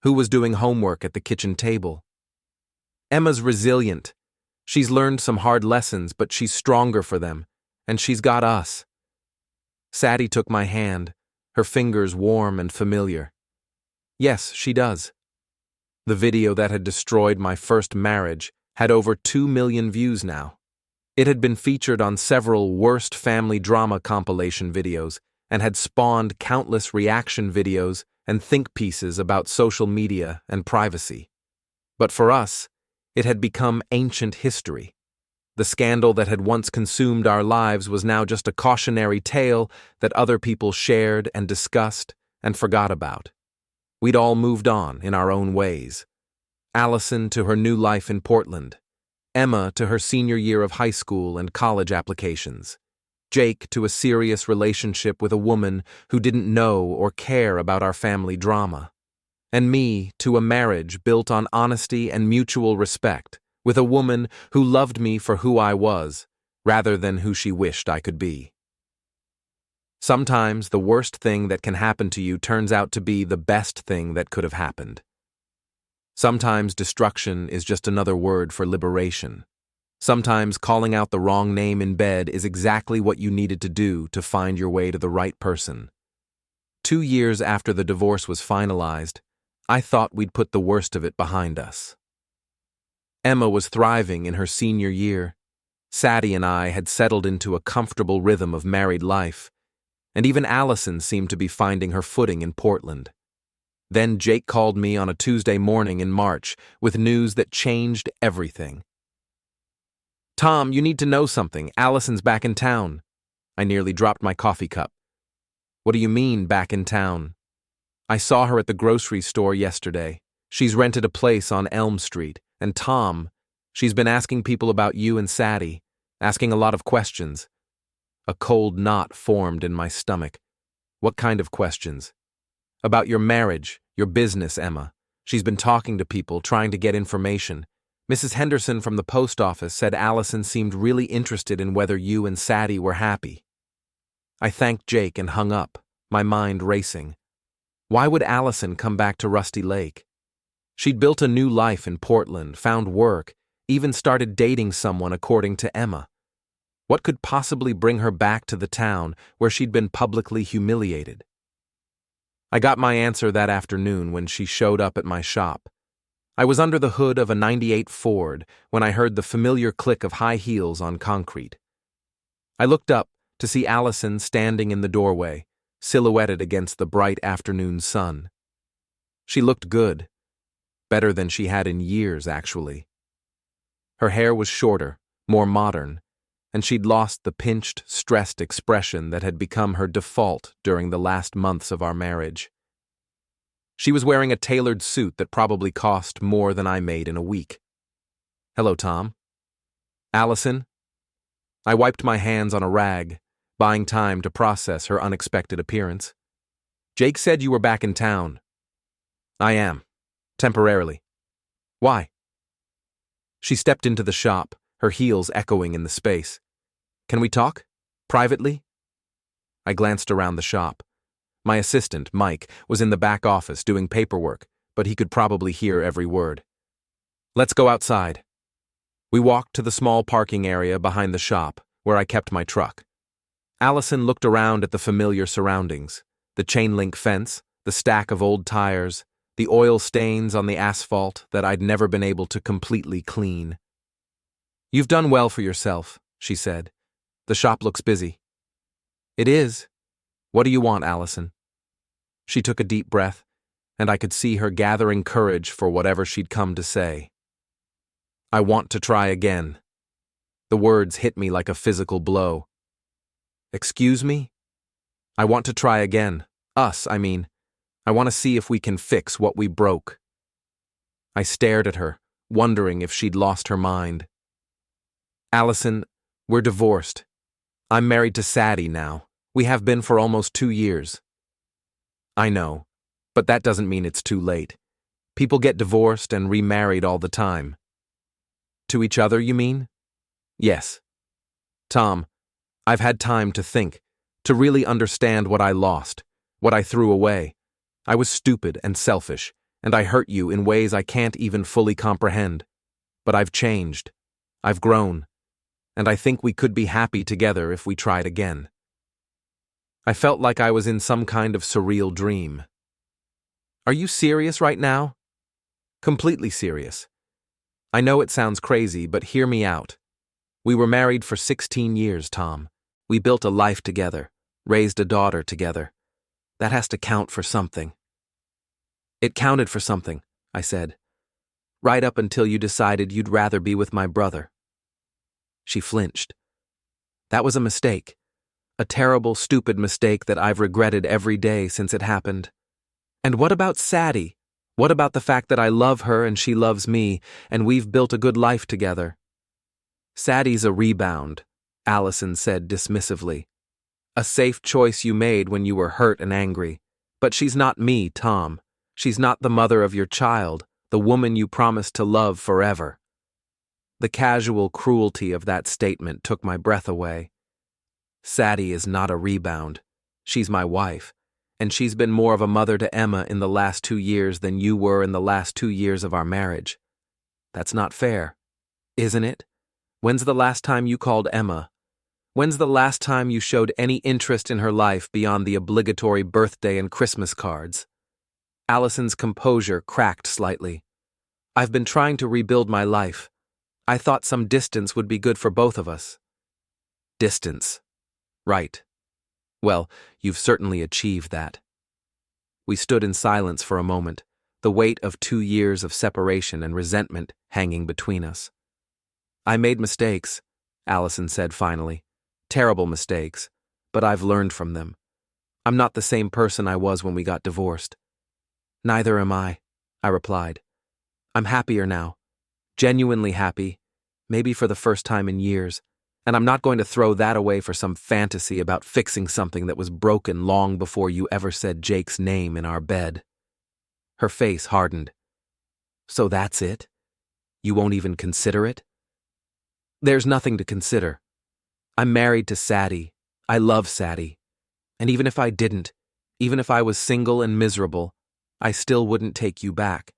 Who was doing homework at the kitchen table? Emma's resilient. She's learned some hard lessons, but she's stronger for them, and she's got us. Sadie took my hand, her fingers warm and familiar. Yes, she does. The video that had destroyed my first marriage had over 2 million views now. It had been featured on several worst family drama compilation videos and had spawned countless reaction videos and think pieces about social media and privacy. But for us, it had become ancient history. The scandal that had once consumed our lives was now just a cautionary tale that other people shared and discussed and forgot about. We'd all moved on in our own ways. Allison to her new life in Portland, Emma to her senior year of high school and college applications, Jake to a serious relationship with a woman who didn't know or care about our family drama, and me to a marriage built on honesty and mutual respect with a woman who loved me for who I was, rather than who she wished I could be. Sometimes the worst thing that can happen to you turns out to be the best thing that could have happened. Sometimes destruction is just another word for liberation. Sometimes calling out the wrong name in bed is exactly what you needed to do to find your way to the right person. 2 years after the divorce was finalized, I thought we'd put the worst of it behind us. Emma was thriving in her senior year. Sadie and I had settled into a comfortable rhythm of married life, and even Allison seemed to be finding her footing in Portland. Then Jake called me on a Tuesday morning in March with news that changed everything. "Tom, you need to know something. Allison's back in town." I nearly dropped my coffee cup. "What do you mean, back in town?" "I saw her at the grocery store yesterday. She's rented a place on Elm Street. And Tom, she's been asking people about you and Sadie, asking a lot of questions." A cold knot formed in my stomach. "What kind of questions?" "About your marriage, your business, Emma. She's been talking to people, trying to get information. Mrs. Henderson from the post office said Allison seemed really interested in whether you and Sadie were happy." I thanked Jake and hung up, my mind racing. Why would Allison come back to Rusty Lake? She'd built a new life in Portland, found work, even started dating someone according to Emma. What could possibly bring her back to the town where she'd been publicly humiliated? I got my answer that afternoon when she showed up at my shop. I was under the hood of a '98 Ford when I heard the familiar click of high heels on concrete. I looked up to see Allison standing in the doorway, silhouetted against the bright afternoon sun. She looked good. Better than she had in years, actually. Her hair was shorter, more modern, and she'd lost the pinched, stressed expression that had become her default during the last months of our marriage. She was wearing a tailored suit that probably cost more than I made in a week. "Hello, Tom." "Allison?" I wiped my hands on a rag, buying time to process her unexpected appearance. "Jake said you were back in town." "I am. Temporarily." "Why?" She stepped into the shop, her heels echoing in the space. "Can we talk? Privately?" I glanced around the shop. My assistant, Mike, was in the back office doing paperwork, but he could probably hear every word. "Let's go outside." We walked to the small parking area behind the shop, where I kept my truck. Allison looked around at the familiar surroundings, the chain-link fence, the stack of old tires, the oil stains on the asphalt that I'd never been able to completely clean. "You've done well for yourself," she said. "The shop looks busy." "It is. What do you want, Allison?" She took a deep breath, and I could see her gathering courage for whatever she'd come to say. "I want to try again." The words hit me like a physical blow. "Excuse me?" "I want to try again. Us, I mean. I want to see if we can fix what we broke." I stared at her, wondering if she'd lost her mind. "Allison, we're divorced. I'm married to Sadie now. We have been for almost 2 years." "I know, but that doesn't mean it's too late. People get divorced and remarried all the time." "To each other, you mean?" "Yes. Tom, I've had time to think, to really understand what I lost, what I threw away. I was stupid and selfish, and I hurt you in ways I can't even fully comprehend. But I've changed. I've grown. And I think we could be happy together if we tried again." I felt like I was in some kind of surreal dream. "Are you serious right now?" "Completely serious. I know it sounds crazy, but hear me out. We were married for 16 years, Tom. We built a life together, raised a daughter together. That has to count for something. It counted for something, I said. Right up until you decided you'd rather be with my brother. She flinched. That was a mistake. A terrible, stupid mistake that I've regretted every day since it happened. And what about Sadie? What about the fact that I love her and she loves me, and we've built a good life together? Saddie's a rebound, Allison said dismissively. A safe choice you made when you were hurt and angry. But she's not me, Tom. She's not the mother of your child, the woman you promised to love forever. The casual cruelty of that statement took my breath away. Sadie is not a rebound. She's my wife, and she's been more of a mother to Emma in the last 2 years than you were in the last 2 years of our marriage. That's not fair, isn't it? When's the last time you called Emma? When's the last time you showed any interest in her life beyond the obligatory birthday and Christmas cards? Allison's composure cracked slightly. I've been trying to rebuild my life. I thought some distance would be good for both of us. Distance. Right. Well, you've certainly achieved that. We stood in silence for a moment, the weight of 2 years of separation and resentment hanging between us. I made mistakes, Allison said finally. Terrible mistakes, but I've learned from them. I'm not the same person I was when we got divorced. Neither am I replied. I'm happier now. Genuinely happy, maybe for the first time in years, and I'm not going to throw that away for some fantasy about fixing something that was broken long before you ever said Jake's name in our bed. Her face hardened. So that's it? You won't even consider it? There's nothing to consider. I'm married to Sadie. I love Sadie. And even if I didn't, even if I was single and miserable, I still wouldn't take you back,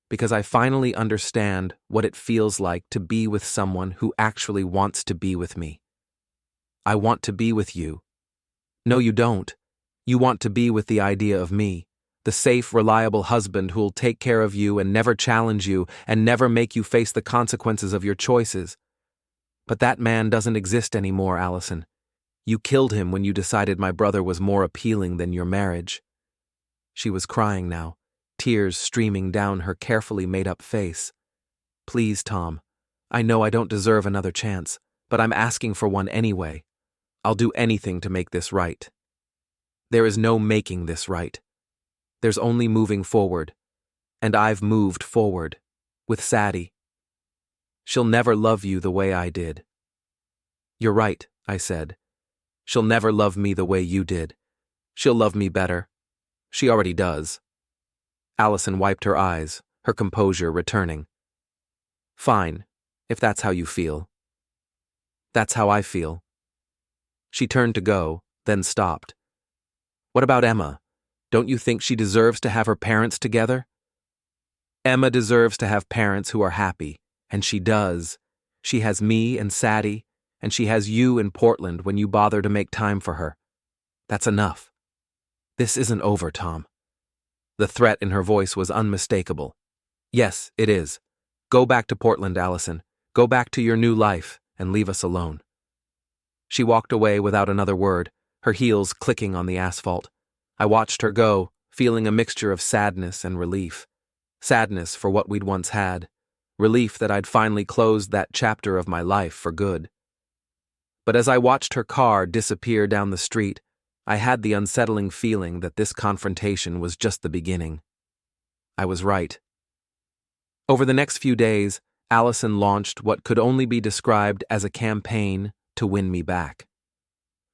because I finally understand what it feels like to be with someone who actually wants to be with me. I want to be with you. No, you don't. You want to be with the idea of me, the safe, reliable husband who'll take care of you and never challenge you and never make you face the consequences of your choices. But that man doesn't exist anymore, Allison. You killed him when you decided my brother was more appealing than your marriage. She was crying now, tears streaming down her carefully made-up face. Please, Tom, I know I don't deserve another chance, but I'm asking for one anyway. I'll do anything to make this right. There is no making this right. There's only moving forward. And I've moved forward. With Sadie. She'll never love you the way I did. You're right, I said. She'll never love me the way you did. She'll love me better. She already does. Allison wiped her eyes, her composure returning. Fine, if that's how you feel. That's how I feel. She turned to go, then stopped. What about Emma? Don't you think she deserves to have her parents together? Emma deserves to have parents who are happy, and she does. She has me and Sadie, and she has you in Portland when you bother to make time for her. That's enough. This isn't over, Tom. The threat in her voice was unmistakable. Yes, it is. Go back to Portland, Allison. Go back to your new life, and leave us alone. She walked away without another word, her heels clicking on the asphalt. I watched her go, feeling a mixture of sadness and relief. Sadness for what we'd once had. Relief that I'd finally closed that chapter of my life for good. But as I watched her car disappear down the street, I had the unsettling feeling that this confrontation was just the beginning. I was right. Over the next few days, Allison launched what could only be described as a campaign to win me back.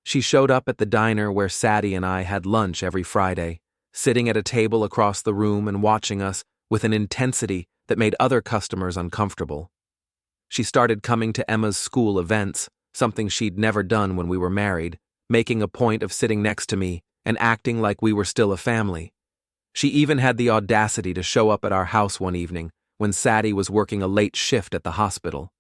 She showed up at the diner where Sadie and I had lunch every Friday, sitting at a table across the room and watching us with an intensity that made other customers uncomfortable. She started coming to Emma's school events, something she'd never done when we were married, making a point of sitting next to me and acting like we were still a family. She even had the audacity to show up at our house one evening when Sadie was working a late shift at the hospital.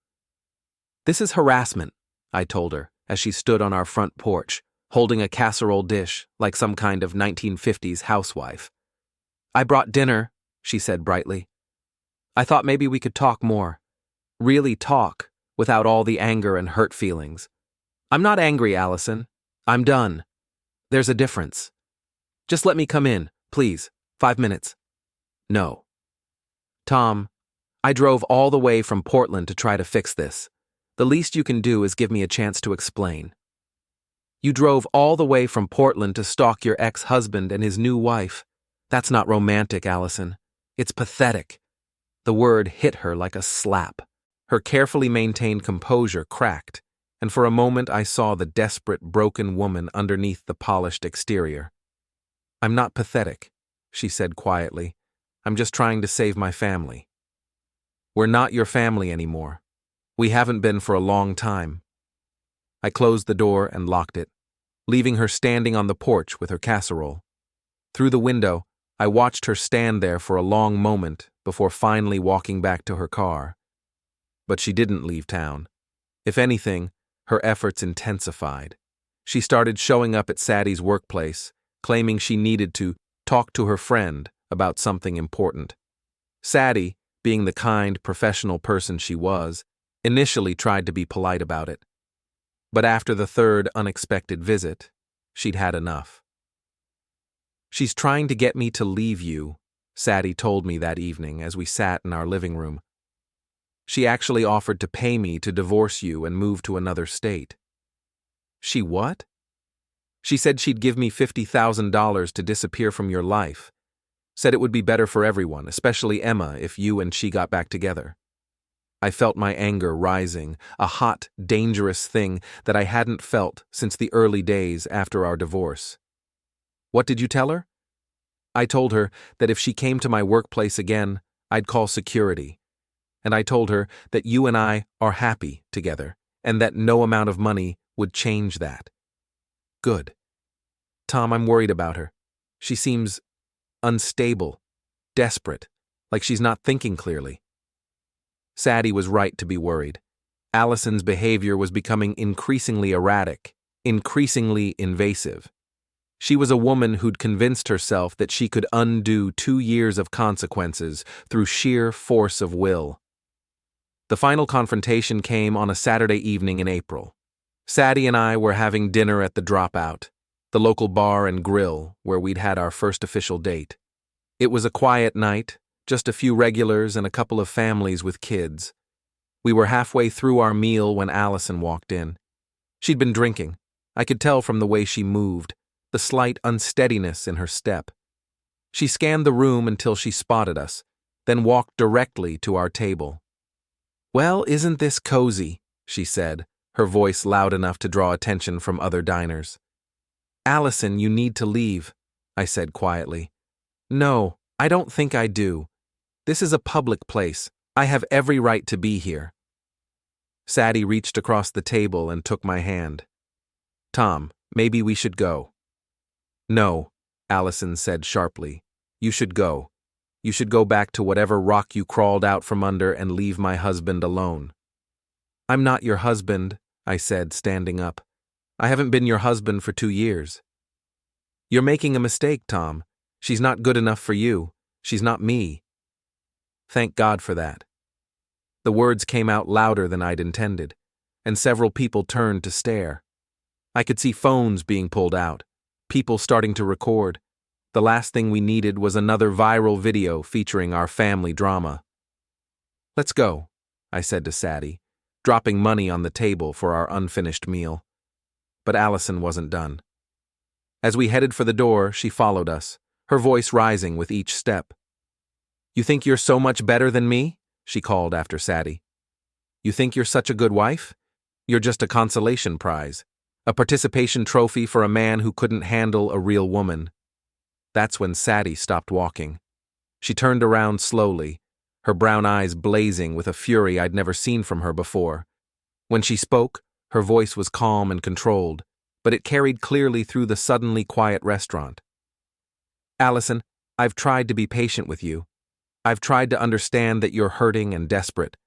This is harassment, I told her as she stood on our front porch, holding a casserole dish like some kind of 1950s housewife. I brought dinner, she said brightly. I thought maybe we could talk more. Really talk, without all the anger and hurt feelings. I'm not angry, Allison. I'm done. There's a difference. Just let me come in, please. 5 minutes. No. Tom, I drove all the way from Portland to try to fix this. The least you can do is give me a chance to explain. You drove all the way from Portland to stalk your ex-husband and his new wife. That's not romantic, Allison. It's pathetic. The word hit her like a slap. Her carefully maintained composure cracked, and for a moment I saw the desperate, broken woman underneath the polished exterior. I'm not pathetic, she said quietly. I'm just trying to save my family. We're not your family anymore. We haven't been for a long time. I closed the door and locked it, leaving her standing on the porch with her casserole. Through the window, I watched her stand there for a long moment before finally walking back to her car. But she didn't leave town. If anything, her efforts intensified. She started showing up at Sadie's workplace, claiming she needed to talk to her friend about something important. Sadie, being the kind, professional person she was, initially tried to be polite about it. But after the third unexpected visit, she'd had enough. She's trying to get me to leave you, Sadie told me that evening as we sat in our living room. She actually offered to pay me to divorce you and move to another state. She what? She said she'd give me $50,000 to disappear from your life. Said it would be better for everyone, especially Emma, if you and she got back together. I felt my anger rising, a hot, dangerous thing that I hadn't felt since the early days after our divorce. What did you tell her? I told her that if she came to my workplace again, I'd call security. And I told her that you and I are happy together, and that no amount of money would change that. Good. Tom, I'm worried about her. She seems unstable, desperate, like she's not thinking clearly. Sadie was right to be worried. Allison's behavior was becoming increasingly erratic, increasingly invasive. She was a woman who'd convinced herself that she could undo 2 years of consequences through sheer force of will. The final confrontation came on a Saturday evening in April. Sadie and I were having dinner at the Dropout, the local bar and grill where we'd had our first official date. It was a quiet night, just a few regulars and a couple of families with kids. We were halfway through our meal when Allison walked in. She'd been drinking. I could tell from the way she moved, the slight unsteadiness in her step. She scanned the room until she spotted us, then walked directly to our table. "Well, isn't this cozy?" she said, her voice loud enough to draw attention from other diners. "Allison, you need to leave," I said quietly. "No, I don't think I do. This is a public place. I have every right to be here." Sadie reached across the table and took my hand. "Tom, maybe we should go." "No," Allison said sharply. "You should go. You should go back to whatever rock you crawled out from under and leave my husband alone." "I'm not your husband," I said, standing up. "I haven't been your husband for 2 years." "You're making a mistake, Tom. She's not good enough for you. She's not me." Thank God for that. The words came out louder than I'd intended, and several people turned to stare. I could see phones being pulled out, people starting to record. The last thing we needed was another viral video featuring our family drama. "Let's go," I said to Sadie, dropping money on the table for our unfinished meal. But Allison wasn't done. As we headed for the door, she followed us, her voice rising with each step. "You think you're so much better than me?" she called after Sadie. "You think you're such a good wife? You're just a consolation prize, a participation trophy for a man who couldn't handle a real woman." That's when Sadie stopped walking. She turned around slowly, her brown eyes blazing with a fury I'd never seen from her before. When she spoke, her voice was calm and controlled, but it carried clearly through the suddenly quiet restaurant. "Allison, I've tried to be patient with you. I've tried to understand that you're hurting and desperate,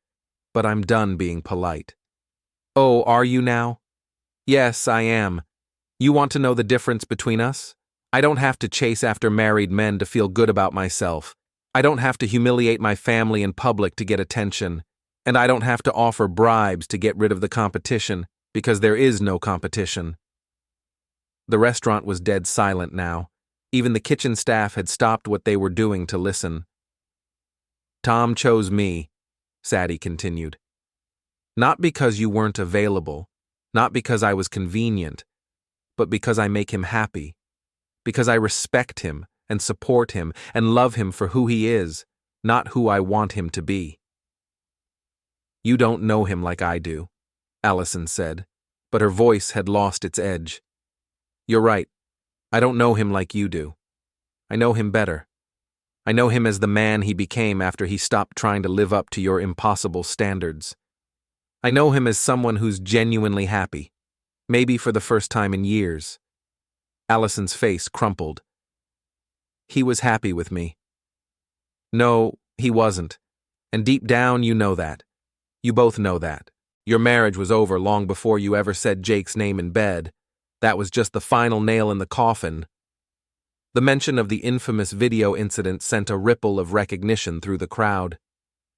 but I'm done being polite." "Oh, are you now?" "Yes, I am. You want to know the difference between us? I don't have to chase after married men to feel good about myself. I don't have to humiliate my family in public to get attention. And I don't have to offer bribes to get rid of the competition, because there is no competition. The restaurant was dead silent now. Even the kitchen staff had stopped what they were doing to listen. Tom chose me, Sadie continued. Not because you weren't available, not because I was convenient, but because I make him happy, because I respect him and support him and love him for who he is, not who I want him to be. You don't know him like I do, Allison said, but her voice had lost its edge. You're right. I don't know him like you do. I know him better. I know him as the man he became after he stopped trying to live up to your impossible standards. I know him as someone who's genuinely happy, maybe for the first time in years. Allison's face crumpled. He was happy with me. No, he wasn't. And deep down, you know that. You both know that. Your marriage was over long before you ever said Jake's name in bed. That was just the final nail in the coffin. The mention of the infamous video incident sent a ripple of recognition through the crowd.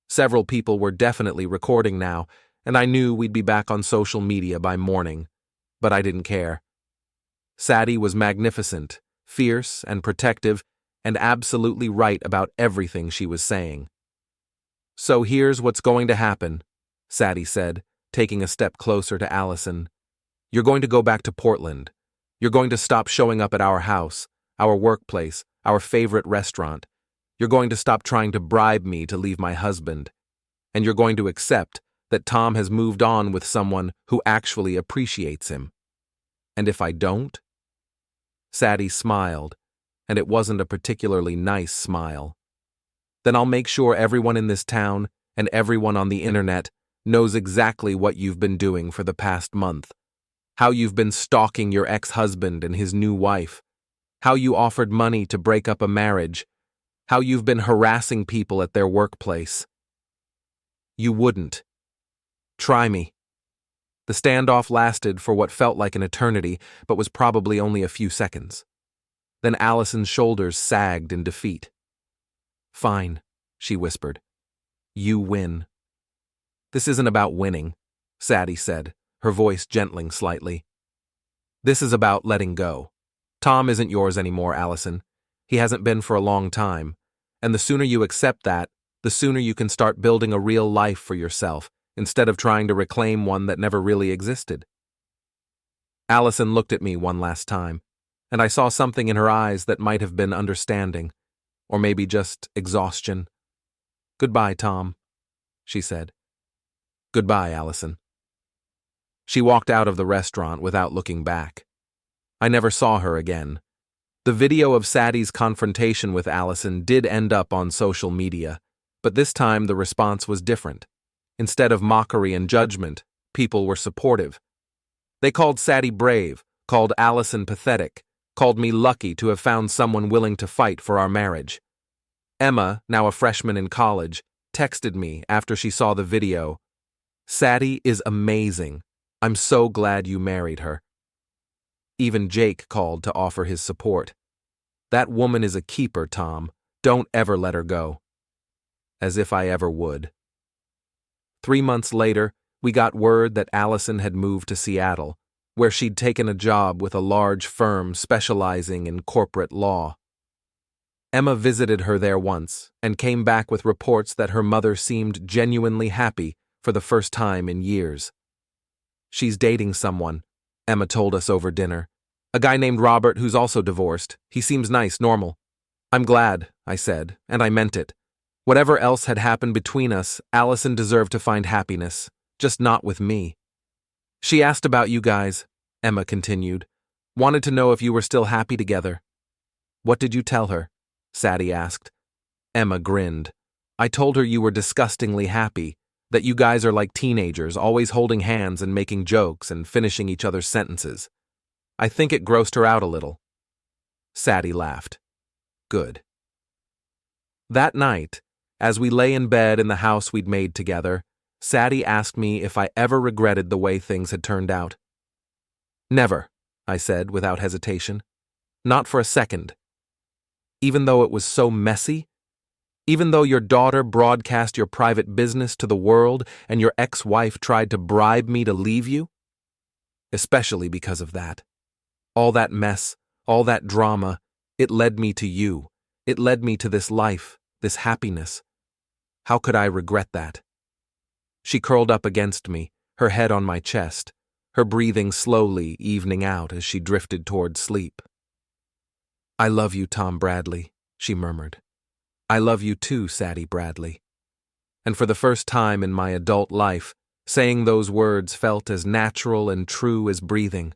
Several people were definitely recording now, and I knew we'd be back on social media by morning. But I didn't care. Sadie was magnificent, fierce and protective, and absolutely right about everything she was saying. So here's what's going to happen, Sadie said, taking a step closer to Allison. You're going to go back to Portland. You're going to stop showing up at our house, our workplace, our favorite restaurant. You're going to stop trying to bribe me to leave my husband. And you're going to accept that Tom has moved on with someone who actually appreciates him. And if I don't? Sadie smiled, and it wasn't a particularly nice smile. Then I'll make sure everyone in this town and everyone on the internet knows exactly what you've been doing for the past month. How you've been stalking your ex-husband and his new wife. How you offered money to break up a marriage. How you've been harassing people at their workplace. You wouldn't. Try me. The standoff lasted for what felt like an eternity, but was probably only a few seconds. Then Allison's shoulders sagged in defeat. Fine, she whispered. You win. This isn't about winning, Sadie said, her voice gentling slightly. This is about letting go. Tom isn't yours anymore, Allison. He hasn't been for a long time, and the sooner you accept that, the sooner you can start building a real life for yourself, instead of trying to reclaim one that never really existed. Allison looked at me one last time, and I saw something in her eyes that might have been understanding, or maybe just exhaustion. Goodbye, Tom, she said. Goodbye, Allison. She walked out of the restaurant without looking back. I never saw her again. The video of Sadie's confrontation with Allison did end up on social media, but this time the response was different. Instead of mockery and judgment, people were supportive. They called Sadie brave, called Allison pathetic, called me lucky to have found someone willing to fight for our marriage. Emma, now a freshman in college, texted me after she saw the video. Sadie is amazing. I'm so glad you married her. Even Jake called to offer his support. That woman is a keeper, Tom. Don't ever let her go. As if I ever would. 3 months later, we got word that Allison had moved to Seattle, where she'd taken a job with a large firm specializing in corporate law. Emma visited her there once and came back with reports that her mother seemed genuinely happy for the first time in years. She's dating someone, Emma told us over dinner. A guy named Robert who's also divorced. He seems nice, normal. I'm glad, I said, and I meant it. Whatever else had happened between us, Allison deserved to find happiness, just not with me. She asked about you guys, Emma continued. Wanted to know if you were still happy together. What did you tell her? Sadie asked. Emma grinned. I told her you were disgustingly happy, that you guys are like teenagers, always holding hands and making jokes and finishing each other's sentences. I think it grossed her out a little. Sadie laughed. Good. That night, as we lay in bed in the house we'd made together, Sadie asked me if I ever regretted the way things had turned out. Never, I said without hesitation. Not for a second. Even though it was so messy, Even though your daughter broadcast your private business to the world and your ex-wife tried to bribe me to leave you? Especially because of that. All that mess, all that drama, it led me to you. It led me to this life, this happiness. How could I regret that? She curled up against me, her head on my chest, her breathing slowly evening out as she drifted toward sleep. "I love you, Tom Bradley," she murmured. "I love you too, Sadie Bradley." And for the first time in my adult life, saying those words felt as natural and true as breathing.